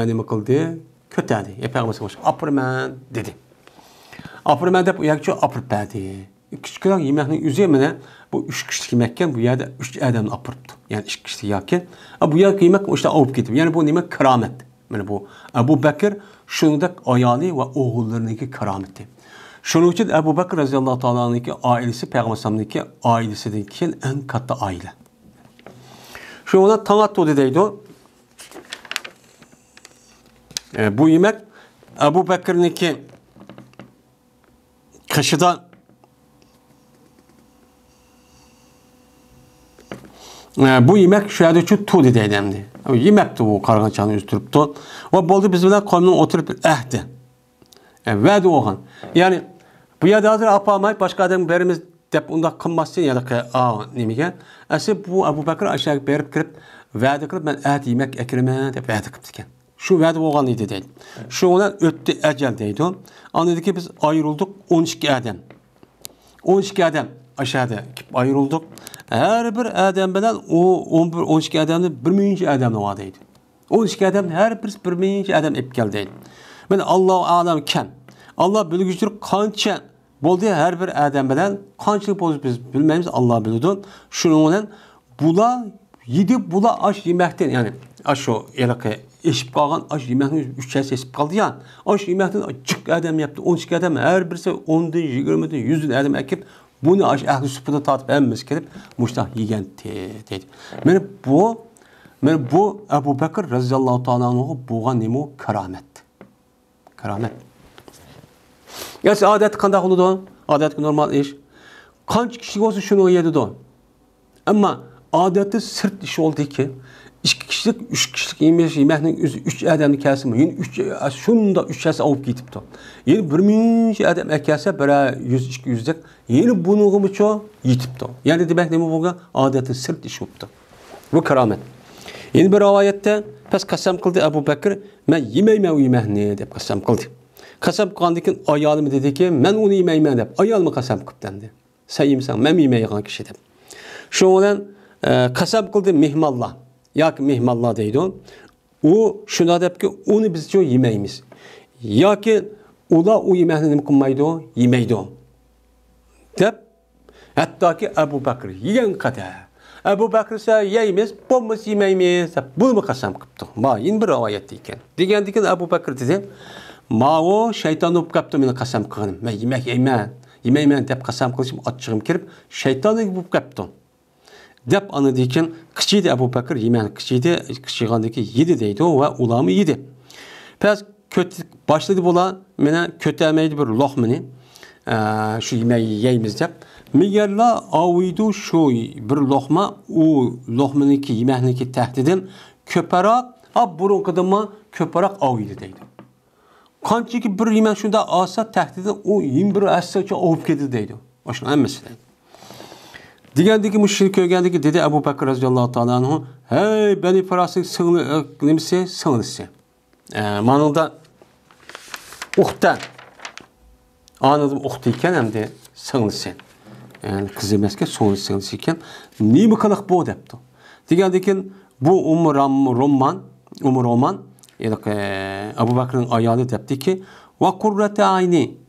Nima qildi? Kötədi. Peyğəmbər baş. Apırman dedi. Apırman deb uyaqçı apırpadı. Küçüklər yeməknin üzü mənə bu 3 kişilik yeməkən bu yerdə 3 adam apırdı. Yəni 2 kişilik yakən. Bu yer yemək o işte olub gedib. Yəni bu demək kəramət. Yəni bu Abu Bakr şundaq ayalı və oğullarındakı kəraməti. Şunun üçün Abu Bakr radiyallahu ta'ala'nınki ailesi Peyğəmbər sallallahu ailesidir en katta aile. Şu ona tanattu deydi. Bu yemek Abu Bakır'ınki kışıda bu yemek şu yerde çok tuğdu deydemdi. Yemekti bu kargançanı üstürüptü. Ve boldu biz bile koyunun oturup ehdi. Verdi oğan. Yani bu yerde hazır apamay başka adam berimiz dep onda kınmasın ya da nemige. Aslında bu Abu Bakır aşağı berip kirip verdi kirip ben ehdi yemek ekirime dep verdi kirip Şu vədi olğan idi deyil. Şu ona ötdü əcəl deyildi. Anladı ki biz ayrıldık 12 adam. 12 adam aşağıda ayrıldık. Her bir adam bilen o 11-12 adamda 1 milyon adamla vadıydı. 12 adam her birisi bir mingi adam ep geldi. Mana Alloh alam kam. Allah bilgücür qancha bo'ldi her bir adam bilan qanchalik bo'ldi biz bilmaymiz, Alloh biladi. Shuning bilan bular yedib bular ash yemakdan, ya'ni ashu elaqa eşip qolgan ash yemakni 3 chasi esib qoldi ya. Ash yemakdan jiq adam yaptı. 12 adam her birisi 10 dan 20 dan 100 dan adam akib bunu ash ahli supida tatib hammamiz kelib mushtaq yegan dedi. Mana bu Abu Bakr raziyallohu ta'ala anhu bo'lgan nima karamet. Karamet. Gerçi adet qanday bo'ladi? Adet normal ish. Qancha kishi bo'lsa shuni yedi. Ammo adeti sırt ish bo'ldiki, 2 kishilik, 3 kishilik yemekning o'zi 3 odamni kasimi, yine 3 shunda 3 chasi olib ketibdi. Yine 1000 odam akasa 100 200 dak, yine buningimicho yetibdi. Ya'ni demak nima bo'lgan? Adeti sırt ish bo'libdi. Bu karamet. Yine bir rivayette pes qasam qildi Abu Bakr, men yemayman u yemekni deb qasam qildi. Qasam qilgandan keyin ayolimi dediki, men uni yemayman deb. Ayolmi qasam qilibdi. Sen yemsan, men yemaydigan kishi deb. Shu bilan qasam qildi mehmonlar. Yoki mehmonlar deydi. U shuna debki, uni bizcha yemaymiz. Yoki ular u yemekni nima qilmaydi, yemaydi. Deb hattoki Abu Bakr yegan qadar Abu Bakr ise yeymiz, bo'lmasa yemaymiz deb buni qasam qilibdi. Ma, yin bir rivoyat ekan. Degandan keyin Abu Bakr dedi, "Ma'o shayton bo'lib qapti meni qasam qilganim. Men yemak yemayman deb qasam qilishim ochchig'im kirib, shaytondek bo'lib qapti." Deb ana dekin, kichidi Abu Bakr yeman kichidi, kichigandaki yedi deydi va ularni yedi. Pes başladı bo'la, meni ko'tarmaydi bir lo'qmini. Shu yemak yeymiz deb. Migerla avuydu şu bir lo'qma, u lo'qminiki yemakniki tahtidan ko'paroq, burunqidanma ko'paroq avuydi deydi. Qanchaki bir yemak shunda olsa tahtidan u bir assacha olib ketdi deydi. O'shuni hammasi deydi. Degandagi mushrik ko'rgandagi dedi Abu Bakr roziyallohu ta'ala anhu, "Hey Bani Farasning singlisi." Ma'noda uxta. Anladım uxta ekan hamda singlisi. Yani qiz emasga singlisi ekan. Nima qiliq bu debdi. Degandan keyin bu Roman Abu Bakr'ın ayoli debdiki, "Va qurrata ayni."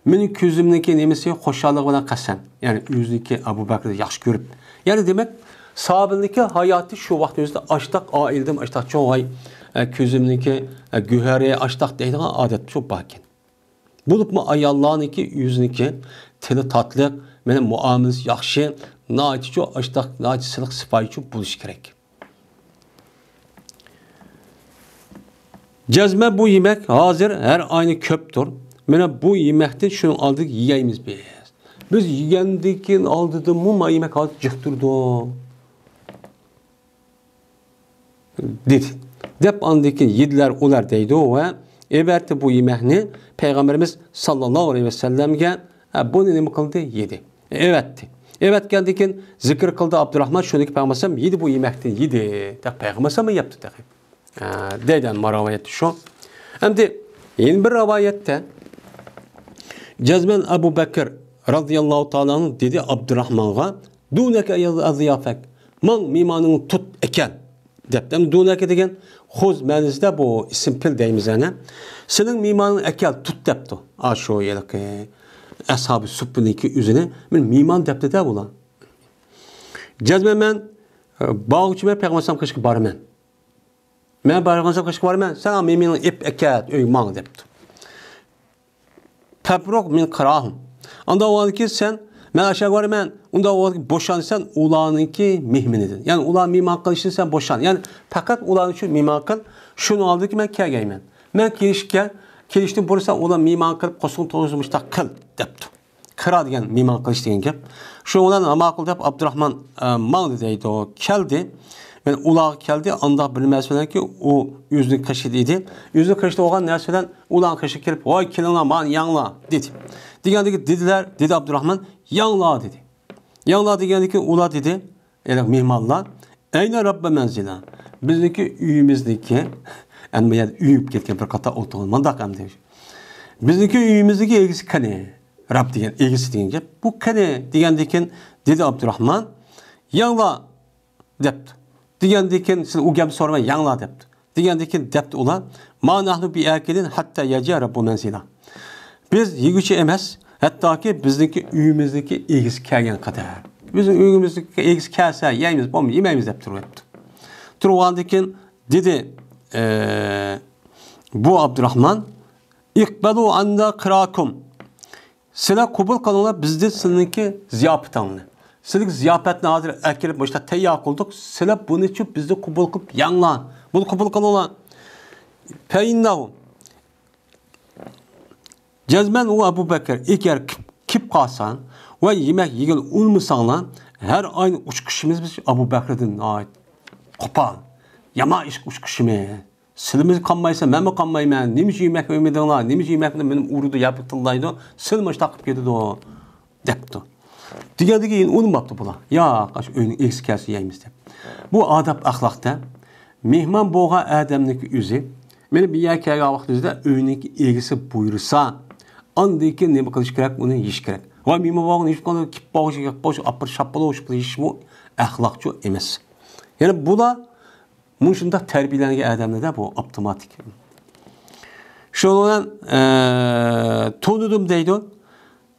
Mening ko'zimniki nemasi xo'shalik bilan qasam. Ya'ni o'ziniki Abu Bakrni yaxshi ko'rib. Ya'ni demak, sahobaniki hayoti shu vaqt o'zida ashtaq oildim, ashtaq cho'g'ay, ko'zimniki guhari ashtaq deydigan odat shu bor ekan. Bo'libmi ayollarniki o'ziniki tili tatliq, meni muomalasi yaxshi, nochicho ashtaq, nochisilik sifoyichi bo'lish kerak. Cazma bu yemek hazır her aynı köptür. Mana bu yemekten şunu aldık yiyeyimiz biz. Biz yegendikin aldık muma yemek hazır çıktırdı. Dedi. Dep andikin yediler ular deydi ve eberte bu yemekni Peygamberimiz sallallahu aleyhi ve sellem'e bunu ne kıldı? Yedi. Evetti. Evet geldikin zikir kıldı Abdurrahman şuradaki Peygamberim yedi bu yemekten yedi. Dep Peygamberimiz yaptı dedi. Deyden maravayeti şu. Hem de yeni bir rivayette Cezmen Abu Bakr radıyallahu ta'ala dedi Abdurrahman'a "Dunaka aziyafak." Man mimanını tut eken. Deptem dunaka degen xo'z ma'nosida bu ism pil deymiz ana. Sening mimanını ekel tut depti. Asho yelaki ashabi subbiniki üzüne men miman depti de bular. Cezmen men bağçıma Peygamberim qışqı barman. Men barğansa qışqı barman. Sen mimanını ip ekat öy man depti. Tabrok min qirahum. Anda o ki sen men aşağı var men unda o boşansan ulanınki mihminidir. Yani ulan miman qilishni sen boşan. Yani fakat ulan için miman qil. Şunu aldı ki men kelgayman. Men kelishdim bo'lsa ulan miman qilib qo'shin to'zimishda qil debdi. Qira degan miman qilish degan gap. Shu ulan ma'qul deb Abdurrahman ma'qul deydi o keldi. Men ular keldi, anda bilmasdan ki o yüzünü kaşıdı idi. Yüzünü kaşıdı olan nereden ulan kaşı kirip, "Vay kelinlar man yanla" dedi. Degandaki dediler, dedi Abdurrahman, "Yanla" dedi. Yanla degandaki ular dedi, yani mehmanlar, "Eyne Rabbe menzila." Bizdeki üyümüzdeki, yani üyüp ketken bir kata oturun, mandak hem demiş. Bizdeki üyümüzdeki egisi kane, Rab degen, egisi degen. Bu kane degandaki dedi Abdurrahman, "Yanla" depti. Degandeki siz u gapni so'ramay yanla debdi. Degandiki depti ular. Ma nahnu bi akilin hatta yaja rabbu manzila. Biz yeguchi emas, hattoki bizniki uyimizdagi egisi kelgan qadar. Bizning uyimizga egisi kelsa, yeymiz, bo'lmay yemaymiz deb turibdi. Turgandan keyin dedi bu Abdurrahman iqbalu anda qirakum. Sizlar qabul qilinglar bizning sizniki ziyofatingni. Sizlik ziyofatni hozir akilib boshqa tayyor qildik. Sizlar buni uchun bizni qabul qilib yanglar. Buni qabul qilinglar. Fa innahu Cezmen o Abu Bakr eğer kip kalsan ve yemek yegil olmasanlar her aynı uçkuşumuz biz Abu Bakr'dan ait. Kopal. Yama iş uçkuşumu. Silimiz kanmaysa ben mi kanmayım? Neymiş yemek yemedinler? Neymiş yemek benim uğrudu yapıtılıydı. Silmiş takıp gidiyordu o. Depti. Digerdeki yine olmadı bula. Ya kaç önün eksikası yiyemiz de. Bu adab ahlakta mehman boğa adamlık yüzü. Benim bir yer kere vaktimizde önündeki ilgisi buyursa andaki ne bakılış gerek bunu yiyiş gerek. Ve mehman boğun hiç kadar kip boğuş, apır şapılı hoşuplı yiyiş bu ahlakçı emez. Yani bu da Muşunda terbiyelenen adamlarda bu otomatik. Şu olan tonudum deydi.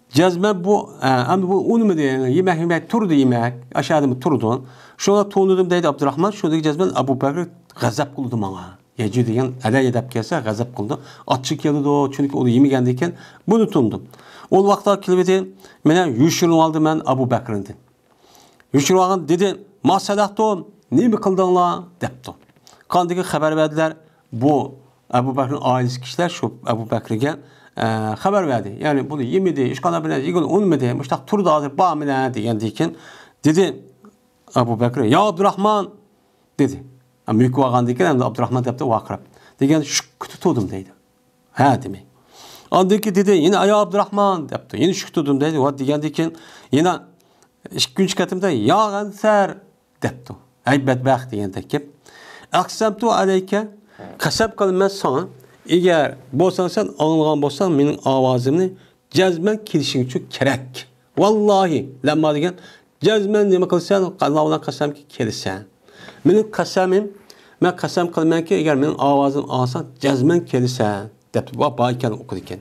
Cezme bu ama bu onu mu diye yemek turdu yemek aşağıda mı turdu. Şu olan tonudum deydi Abdurrahman. Şuradaki cezmen Abu Bakr gazap kıldı bana. Yeci diyen alay edip gelse gazap kıldı. Açık yalıdı o çünkü onu yemegendeyken bunu tundum. O vakta kilbeti mene yuşurunu aldı ben Abu Bakr'ın. Yuşurunu aldı dedi masalahton ne mi kıldınlar depti. Kandaki haber verdiler bu Abu Bakr'ın ailesi kişiler şu Abu Bakr'e haber verdi. Yani bunu yemedi, işkana bile yigil olmadı. Müştak turda hazır bağımına diyendiyken dedi Abu Bakr ya Abdurrahman dedi. Mülkü vağandayken hem de Abdurrahman depti vakrab. Degen şük tutudum deydi. Ha demek. Andaki dedi yine ya Abdurrahman depti. Yine şük tutudum deydi. O diyendiyken yine gün çıkartımda ya Enser depti. Ay bedbaxt diyendeki. Aksamtu aleyke kasap kılmaz sana. Eğer bolsan sen anılgan bolsan benim avazımı cezmen kilişin için gerek. Vallahi lemma degen cezmen nima kılsan Allah'ına kasam ki kelisen. Benim kasamım ben kasam kılmam ki eğer benim avazım alsan cezmen kelisen. Depti bu bayken okuduken.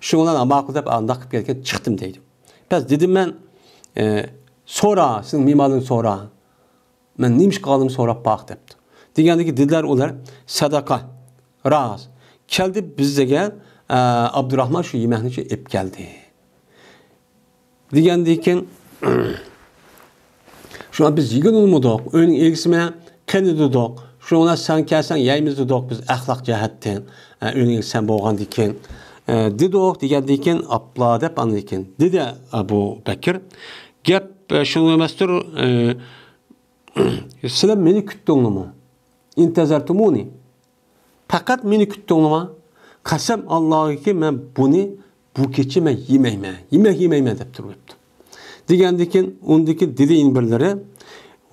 Şundan amaklı dep andakıp gelirken çıktım deydi. Pes dedim ben sonra sizin mimarlığın sonra ben neymiş kaldım sonra bak depti. Degandaki dediler onlar sadaka, raz. Geldi bizde gel Abdurrahman şu yemeğini ep geldi. Degandayken şu an biz yigin olmadık. Önün ilgisine kendi dedik. Şu ona sen kelsen yayımız dedik biz ahlak cihetten. Önün sen boğan diken. Dedik degandayken apla dep anlayken. Dedi Abu Bakr. Gep şunu mestur sizler beni küttünüz mü? İntezertumuni. Fakat beni küttünüz. Kasem Allah'a ki ben bunu bu keçi ben yemeyme. Yemeyme dep duruptu. Degandayken ondaki dedi inbirleri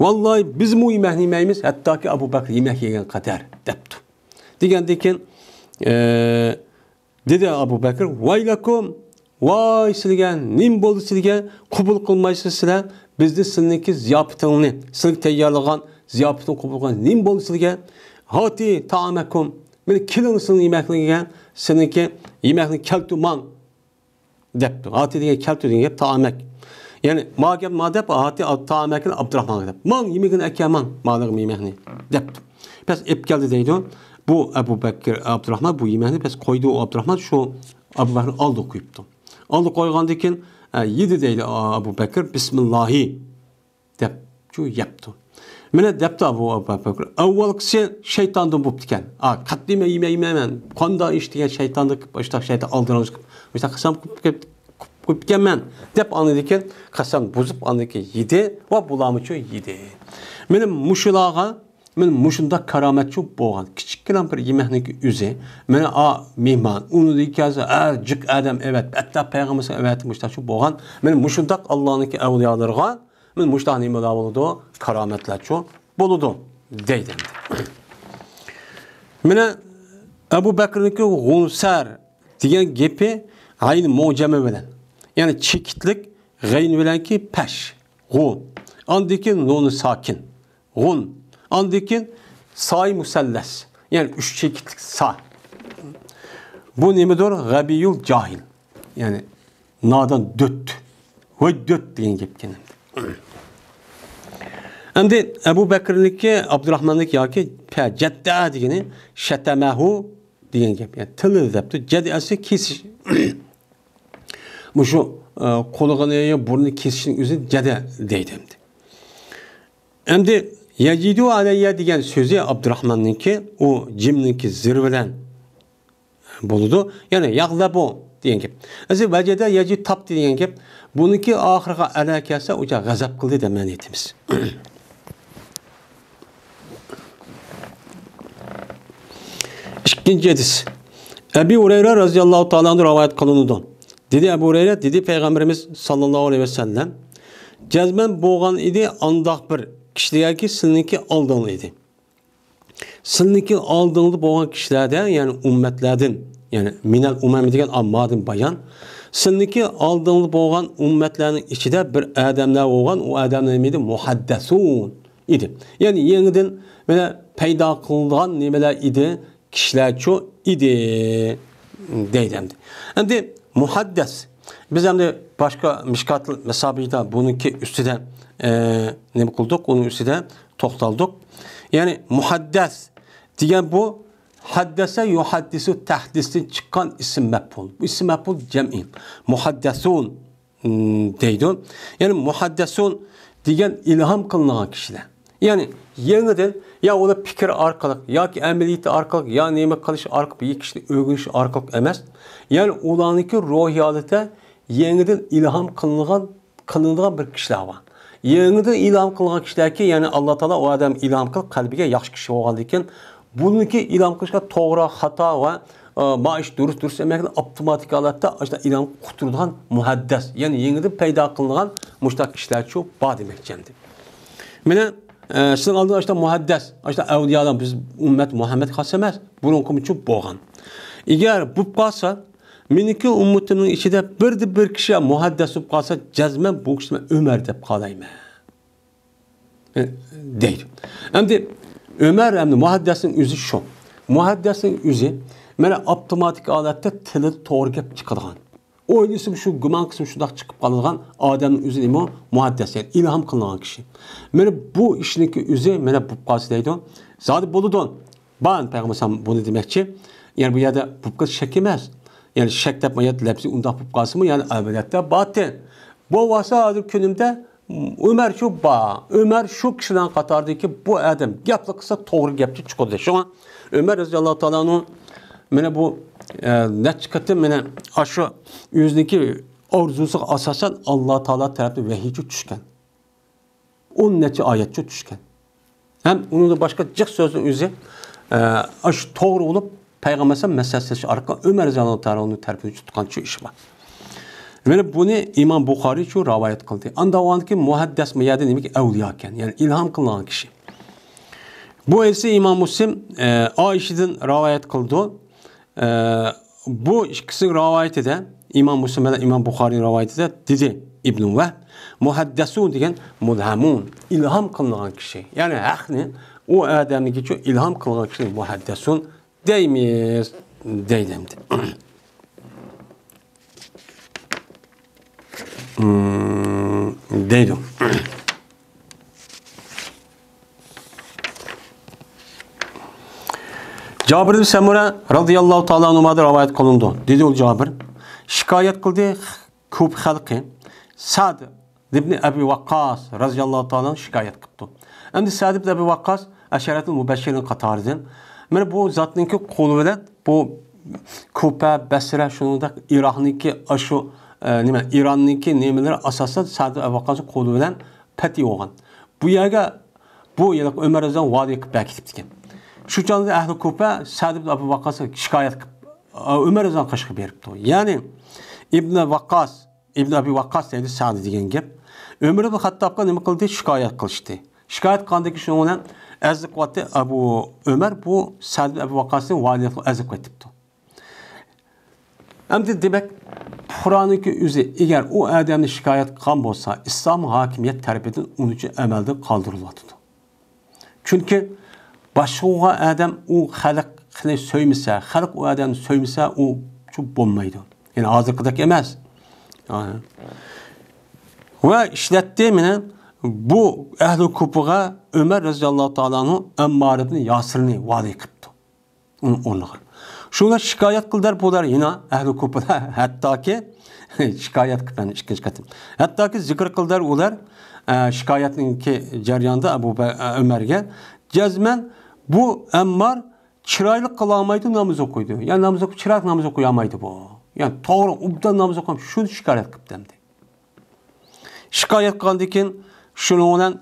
vallahi biz bu yemeğini yemeyimiz hatta ki Abu Bakr yemek yegen kadar deptu. Degandayken dedi Abu Bakr vaylakum vay sizge nim boldu sizge kabul kılmaysız sizler bizde sizinki ziyafatını sizlik tayyorlagan ziyafatını kabul kılgan nim boldu sizge hati ta'amakum men kilingizning yemekligiga sizinki yemekni keltuman depti. Hati degan keltu degan gap ta'amak. Yani ma dep hati ta'amakin Abdurrahman dep. Man yemegini akaman maligim yemekni depti. Pes ep geldi deydi. Bu Abu Bakr Abdurrahman bu yemekni pes koydu o Abdurrahman şu Abu Bakr aldı koyuptu. Aldı koygandan keyin yedi deydi Abu Bakr Bismillahi dep şu yaptı. Mene depti Abu Bakr. Avvalkisi şeytandan boptu eken. Katlime yemeymen. Kanda iştigen şeytanlık başta şeytan aldırmış. Başta kasam koyup men dep anladı eken kasam bozup anladı ki yedi ve bulamıçı yedi. Benim muşulağa men muşunda karametçi boğan. Küçükken bir yemekniki üze. Mene mihman. Onu dikazı cık adam evet. Hatta peygamberimiz evet muştaşı boğan. Benim muşundak Allah'ın ki evliyalarına men muştaq nimalar boludu? Karametlerçi boludu deydi. Mene Abu Bakr'niki Gunsar degan gepi g'ayn mu'jama bilan. Yani çekitlik g'ayn bilan ki peş. Gun. Andikin nunu sakin. Gun. Andikin say musallas. Yani üç çekitlik sa. Bu nemidir? Gabiyul cahil. Yani nadan döt. Ve döt diyen gepken. Endi Ebu Bekir'niki, Abdurrahman'niki yoki cedda degeni şetemehu degan gap. Yani tili debdi. Ceddasi kesish. Bu shu qo'lig'ini, burnini kesishning o'zi jada deydi endi. Endi yajidu alayya degan so'zi Abdurrahmanniki, u jimniki zir bilan bo'ladi. Ya'ni yag'labu degan gap. Azi vajada yajid tap degan gap. Buniki oxiriga ala kelsa, o'sha g'azab qildi deb ma'no etamiz. İkinci hadis. Ebu Hureyre radıyallahu ta'ala rivayet kılındı. Dedi Ebu Hureyre, dedi Peygamberimiz sallallahu aleyhi ve sellem, cezmen boğan idi andaq bir kişiler ki sizinki aldığın idi. Sizinki aldığınız boğan kişilerden, yani ümmetlerden, yani minel umemi degen ammadın bayan, sizinki aldığınız boğan ümmetlerin içinde bir adamlar boğan, o adamlar neydi? Muhaddesun idi. Yani yeniden böyle peyda kıldıran nemeler idi? Kişiler çok idi deylemdi. Şimdi muhaddes. Biz hem de başka mişkat mesabida bununki üstüde ne kıldık? Onun üstüde toxtaldık. Yani muhaddes diyen bu haddese yuhaddisu tahdisten çıkan isim mef'ul. Bu isim mef'ul cem'i. Muhaddesun deydi. Yani muhaddesun diyen ilham kılınan kişiler. Yani yeniden ya o da fikir arkalık, ya ki ameliyatı arkalık, ya neyme kalış arkalık, bir kişilik ögünüş arkalık emez. Yani olanınki ruhiyatı yeniden ilham kılınan bir kişiler var. Yeniden ilham kılınan kişiler ki yani Allah Teala o adam ilham kılıp kalbine yaxşı kişi olmalıyken bununki ilham kılışka doğru hata ve maaş dürüst emekle otomatik alatta işte ilham kuturduğun muhaddes. Yani yeniden peyda kılınan müştak kişiler çok bağ demek cemdi. Mene sizin aldığınız işte muhaddes, işte evliyadan biz ümmet Muhammed kasemez. Bunun komucu boğan. Eğer bu kalsa, miniki ümmetimin içinde bir kişiye muhaddes olup kalsa, cezmen bu kişime Ömer deyip kalayım. Değil. Hem de Ömer hem de muhaddesin yüzü şu. Muhaddesin yüzü, mene otomatik alatta tili doğru gep çıkargan. O isim şu güman kısmı şundak çıkıp kalınan adamın üzü neymi o? Muhaddes yani ilham kılınan kişi. Mene bu işinki üzü mene bu kasideydi. Zaten buludun. Ben peygamber bunu demekçi. Yani bu yerde bu kız şek emez. Yani şek yapmayat lepsi undak bu kasımı yani evveliyette batın. Bu vasa adı günümde Ömer şu bağ. Ömer şu kişiden katardı ki bu adam yaplı kısa doğru gepçi çıkıyordu. Şu an Ömer radıyallahu ta'ala'nın mene bu ne çıkarttı mene aşı yüzdeki arzusu asasen Allah Teala tarafından vehiyçi düşken. On neçe ayetçi düşken. Hem onun da başka cık sözün yüzü aşı doğru olup Peygamber'e meselesi arka Ömer radıyallahu ta'ala onu tarafından tutkan şu iş var. Ve bunu İmam Bukhari şu rivayet kıldı. Anda o anki muhaddes meyade demek ki evliyaken yani ilham kılınan kişi. Bu ise İmam Müslim Ayşe'den rivayet kıldı. Bu ikisi rivayet eden İmam Müslim ve İmam Bukhari rivayet eden dedi İbn-i Vehb muhaddesun diyen mulhamun ilham kılınan kişi. Yani hakni o adamın geçiyor ilham kılınan kişi muhaddesun deymiz deydemdi. Deydim. Cabir ibn Semure radıyallahu ta'ala anhu'dan rivayet kılındı. Dedi ol Cabir. Şikayet kıldı küp halkı. Sa'd ibn Abi Waqqas radıyallahu ta'ala şikayet kıldı. Endi Sa'd ibn Abi Waqqas aşeretul mübeşşirin katarıdan. Men bu zatninki kolu bilen bu Kupa, Basra şununda Irak'niki aşı İran'niki nemeleri asasında Sa'd ibn Abi Waqqas'ın kolu bilen pati olgan. Bu yerge bu yıllık Ömer Özden vadi yıkıp bekitiptiken. Şu canlı Ahli Kupa Sa'd ibn Abi Waqqas'a şikayet kılıp Ömer Özden kaşık beripti. Yani İbn Abi Waqqas dedi Sa'd degan gap. Ömer ibn Hattabga nima qildi? Şikayet qilishdi. Şikayet qildiki shu bilan azliq qildi Abu Ömer bu Sa'd ibn Abi Waqqas'ın valiyatini azliq etibdi. Endi demek Kur'an'daki üzü eğer o adamni şikayet qilgan bo'lsa, İslam hakimiyet tarbiyadan onun için amalda qoldiriladi. Çünkü Başqa adam o xalqni söymisa, xalq o adamni söymisa, o şu bo'lmaydi. Yani hozirgidek emas. Ve işletdi meni bu ahli kupuga Ömer radhiyallohu ta'ala Ammar ibn Yasirni vali qilibdi. Uni o'rniga. Şuna şikayet qildilar bular yine ahli kupuda hattoki şikayet qilgan ikkinchi qatim. Hattoki zikr qildilar ular şikayetninki jarayonida Abu Ömer'ga jazman bu Ammar chiroyli qila olmaydi, namoz o'qiydi. Yani namoz o'qib chiroyli namoz o'qiy olmaydi bu. Yani to'g'ri ubdan namoz o'qam shuni shikoyat qilibdi. Şikayet qilgandan keyin shuni bilan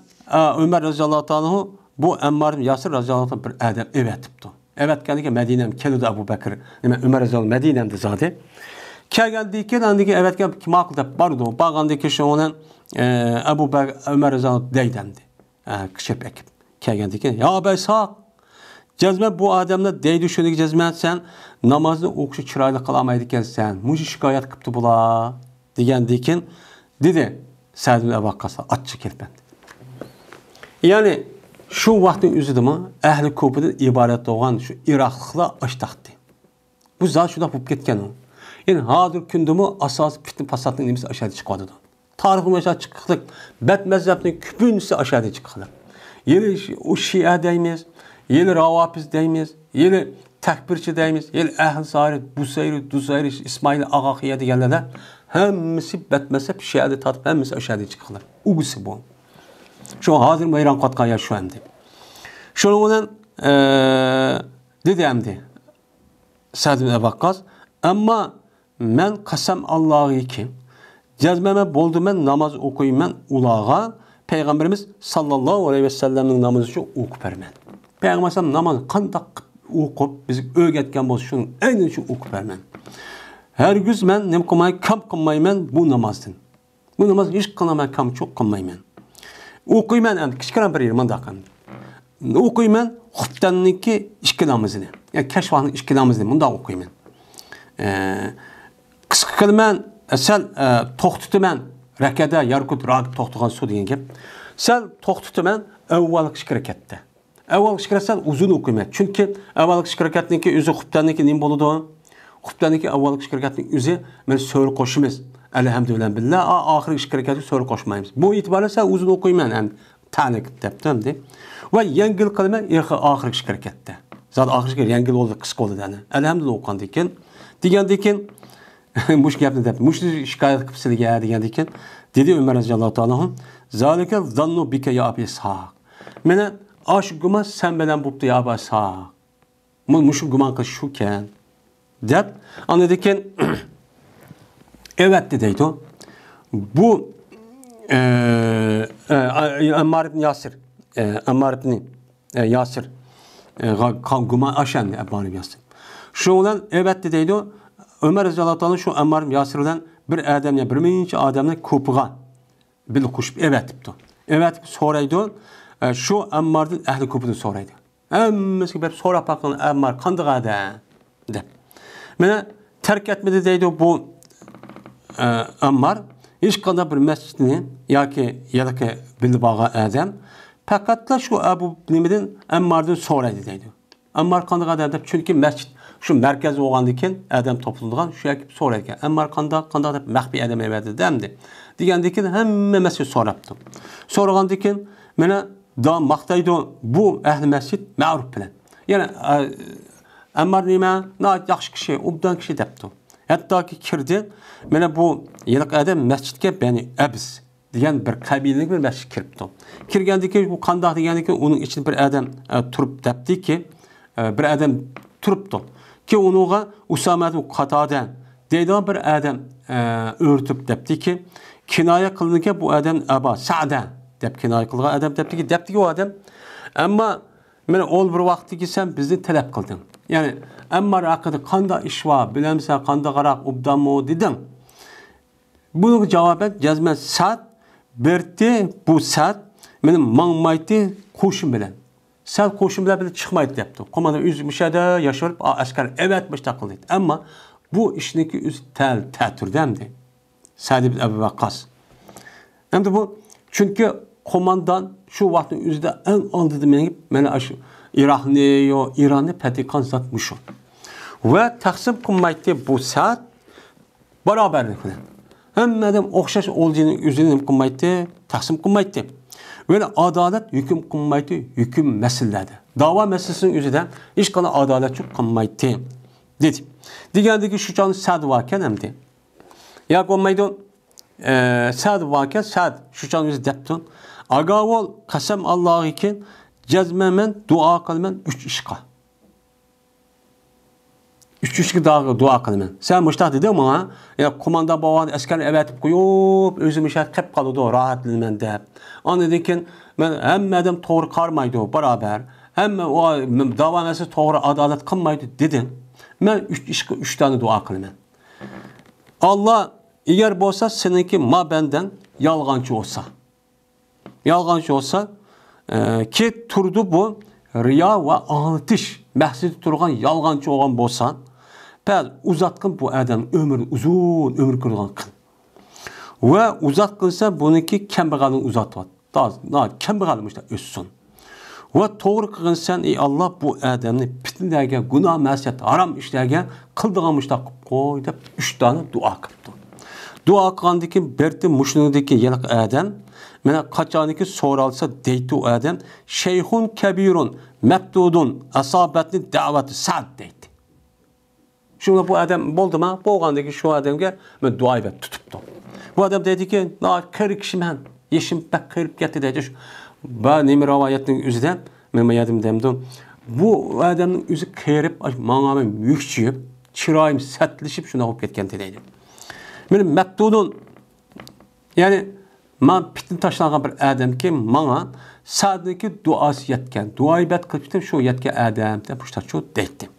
Ömer roziyallohu ta'ala bu Ammar ibn Yasir roziyallohu ta'ala bir adam evetibdi. Evetgandan Medine'm keldi Abu Bakr. Ömer roziyallohu Medine'mde zodi. Kelgandan keyin andiki evetgan ma'qul deb bordi. Borgandan keyin shuni Abu Bakr Ömer roziyallohu deydandi. Kishib ekib. Kelgandan keyin ya Baysoq jazman bu adamlar deydi şunu jazman sen namozni o'qishni chiroyli qila olmaydi ekansan. Mushi shikoyat qilibdi bular degandan keyin dedi Sa'd ibn Abi Waqqas achchiq kelpandi. Yani şu vaqtning o'zida ahli ko'pidan iborat bo'lgan shu iroqliklar ashtaqdi. Bu zot shunday bo'lib ketgan. Yani hozir kundami asos fitna fasodning nimasi aşağıda chiqadi. Tarixning aşağıda chiqqiq, bat mazhabning ko'pincha aşağıda chiqadi. Yeni o Şia deymiz, yeni Ravafiz deymiz, yeni Tekbirçi deymiz, yeni Ahl Zahiri, Busayri, Duzayri, İsmail Ağaqiya deganlar hammasi bat mazhab Şia'da tatib hammasi aşağıda chiqadi. Ugusi bu. Şu hazır mayran qatqan ya şu endi. Şunun bilan dedi endi Sa'd ibn Abi Waqqas, ammo men qasam Allohga jazmama bo'ldi men namoz o'qiyman ularga Peygamberimiz sallallahu aleyhi ve sellem'nin namazı için okup vermen. Peygamber namazı qanday o'qib biz o'rgatgan bo'lsa shuni aynan shu o'qib vermen. Her gün men nima qilmay, kam qilmayman bu namozdan. Bu namoz hech qilmay, kam cho'q qilmayman. O'qiyman endi kichkina bir yer mundaq endi. O'qiyman xutbanniki ikki namozini. Yani kashfning ikki namozini mundaq o'qiyman. Qisqa qilman, asal to'xtataman. Rakada yarkut rakib to'xtagan su degan gap. Sal to'xtataman avvalgi ikki rakatda. Avvalgi ikki rakat uzun o'qiyman. Chunki avvalgi ikki rakatniki o'zi xutbanniki nima bo'ladi? Xutbanniki avvalgi ikki rakatning o'zi men so'ri qo'shimiz. Alhamdulillah billah oxirgi ikki rakatga so'ri qo'shmaymiz. Bu e'tiborda sal uzun o'qiyman ham ta'liq debdi. Va yengil qilma oxirgi ikki rakatda. Zot oxirgi yengil bo'ldi, qisqa bo'ldi ana. Alhamdulillah o'qandan keyin degandan keyin mush gapni deb, mush shikoyat qilib sizga degandan keyin dedi Ömer radhiyallohu ta'ala zalika zannu bika ya Abi Ishaq. Mena ash gumon sen bilan bo'pti ya Abi Ishaq. Mush gumon qilish shu ekan deb andan keyin evet deydi. Bu Ammar ibn Yasir Ammar ibn Yasir gumon ashan Ammar ibn Yasir. Şu olan evet deydi. Ömer radhiyallohu ta'ala şu Ammar ibn Yasir bilan bir odamga, bir mincha odamni ko'piga bil qo'shib evet debdi. Evet so'raydi. Şu Ammardan ahli ko'pidan so'raydi. Hammasiga bir so'rab baqin Ammar qanday odam deb. Mana tark etmedi deydi bu Ammar hech qanday bir masjidni yoki bilib olgan odam faqatla şu Abu nimadan Ammardan so'raydi deydi. Ammar qanday odam deb, chunki masjid şu merkez olgandan keyin adam to'plangan shu yoki so'rar ekan. Ammar qanday deb maxfiy adam emasdi demdi. Degandan keyin hamma masjid so'rabdi. So'ragandan keyin mana da maqtaydi bu ahli masjid ma'ruf bilan. Yana Ammar nima? Yaxshi kishi, obdan kishi debdi. Hattoki kirdi. Mana bu yiliq adam masjidga Bani Abs degan bir qabilaning bir masjid kiribdi. Kirgandan keyin bu qanday degandan keyin uning ichida bir adam turib debdiki, bir adam turibdi. Ki onuğa Usama ibn Qatada deydigan bir adam o'rtib debdiki, kinoya qildigan bu adam Aba Sa'da deb kinoya qilgan adam debdiki o adam. Ammo men ol bir vaqtiki sen bizni talab qilding. Ya'ni Ammar haqida qanday ish bor, bilamsan qanday qaraq obdanmi dedim. Bunga javoban jazman Sa'd berdi, bu Sa'd mening mangmaydi qo'shin bilan. Sel qo'shinlar bilan chiqmaydi debdi. Qo'mondon o'zimishada yashirib askar evet mustaqil dedi. Ammo bu ishniki o'zi ta'tirdamdi. Sa'd ibn Abi Waqqas. Endi bu chunki komandan şu vaktin üzerinde en andıdı meni aşı İran'ı petikan zatmış o. Ve taksim kılmaydı bu saat beraberlik bilen. Hemmeden okşaş olduğunu üzerine kılmaydı, taksim kılmaydı. Ve adalet hüküm kılmaydı, hüküm meselelerde. Dava meselesinin üzerinden hiç kadar adalet yok kılmaydı. Dedi. Digerdeki şu canı saat varken hem de. Ya kılmaydı saat varken saat şu canı üzerinde deptun. Agavol kasem Allah'ı için cezmemen dua kılmen 3 işka. 3 işki dua kılmen. Sen müştah dedin mi ha? Ya komanda bavan asker evetip koyup özüm işe kep kalıdı rahat bilmen de. Onu dekin ben hemmeden doğru karmaydı beraber. Hem o dava meselesi doğru adalet kılmaydı dedin. Ben 3 tane dua kılmen. Allah eğer olsa seninki ma benden yalgancı olsa. Yalgancı olsa ki turdu bu riya ve anlatış məhsidi turgan yalgancı olan bolsan pəl uzatqın bu adam uzun ömür kırgan kıl. Ve uzatqınsa bununki kembeğalın uzatvat. Kembeğalmış da össün. Ve doğru kılınsan ey Allah bu adamını pitindəgə, günah məsiyət, haram işlərgə kıldığamış da koy da 3 tane dua kıptı. Dua kıldaki berti muşnudaki yanak adam mena kaçaniki soralsa deyti o adam şeyhun kebirun mebdudun asabetli daveti saat deyti. Şimdi bu adam oldu mu? Bu ogandaki şu adam gel ben dua ve tutuptu. Bu adam dedi ki na kırık şimen yeşim pek kırıp getti dedi. Ben nemi rivayetinin üzerinde ben yadım demdim. Bu adamın yüzü kırıp bana yüksüyüp çırayım sertleşip şuna hop ketken dedi. Benim mebdudun yani man pitin taşlanan bir adam ki bana sadece duası yetken, duayı bet kılmıştım şu yetken adam de puşta şu deydim.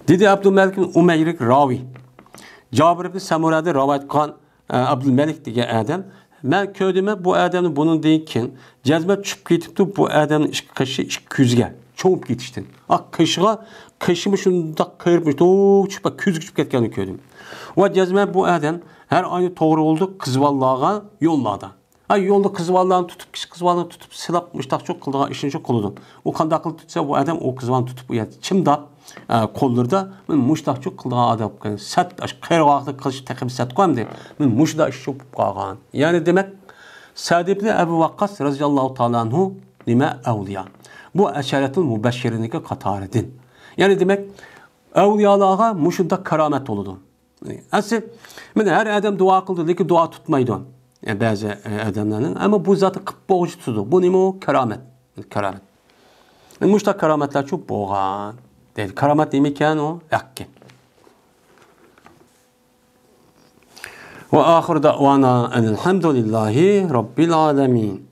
Dedi Abdülmelik'in Umeyrik ravi. Cabir ibn Samura'da rivayet kılan Abdülmelik diye adam. Ben köydüme bu adamın bunun deyken cezmet çıkıp gitipti bu adamın kaşı küzge. Çoğup gitiştin. Kaşımı şunda kırpmış. Çıkıp küzgüçüp ketken köydüm. Ve cezmet bu adam her aynı doğru oldu kızvallağa yolladı. Yolda kızvallağını tutup silapmıştak çok kıldığa işinci koludun. O kandaklı tutsa bu adam o kızvalını tutup yani çimda kollarda ben muştak çok kıldığa adam. Sat kırvaqda kılıç takım sat koyam deyip ben muşda iş çok qalğan. Yani demek Sadibli Ebu Vakkas razıyallahu ta'ala anhu nime evliya. Bu eşaretin mübeşşirindeki kataredin. Yani demek evliyalığa muşunda keramet oludun. Aslında her adam dua kıldı ki dua tutmaydı. Yani bazı adamların ama bu zatı kıp boğucu tutu. Bu nime o? Keramet. Keramet. Muşta kerametler çok boğan. Değil. Keramet demekken o yakke. Ve ahir da'vana elhamdülillahi rabbil alemin.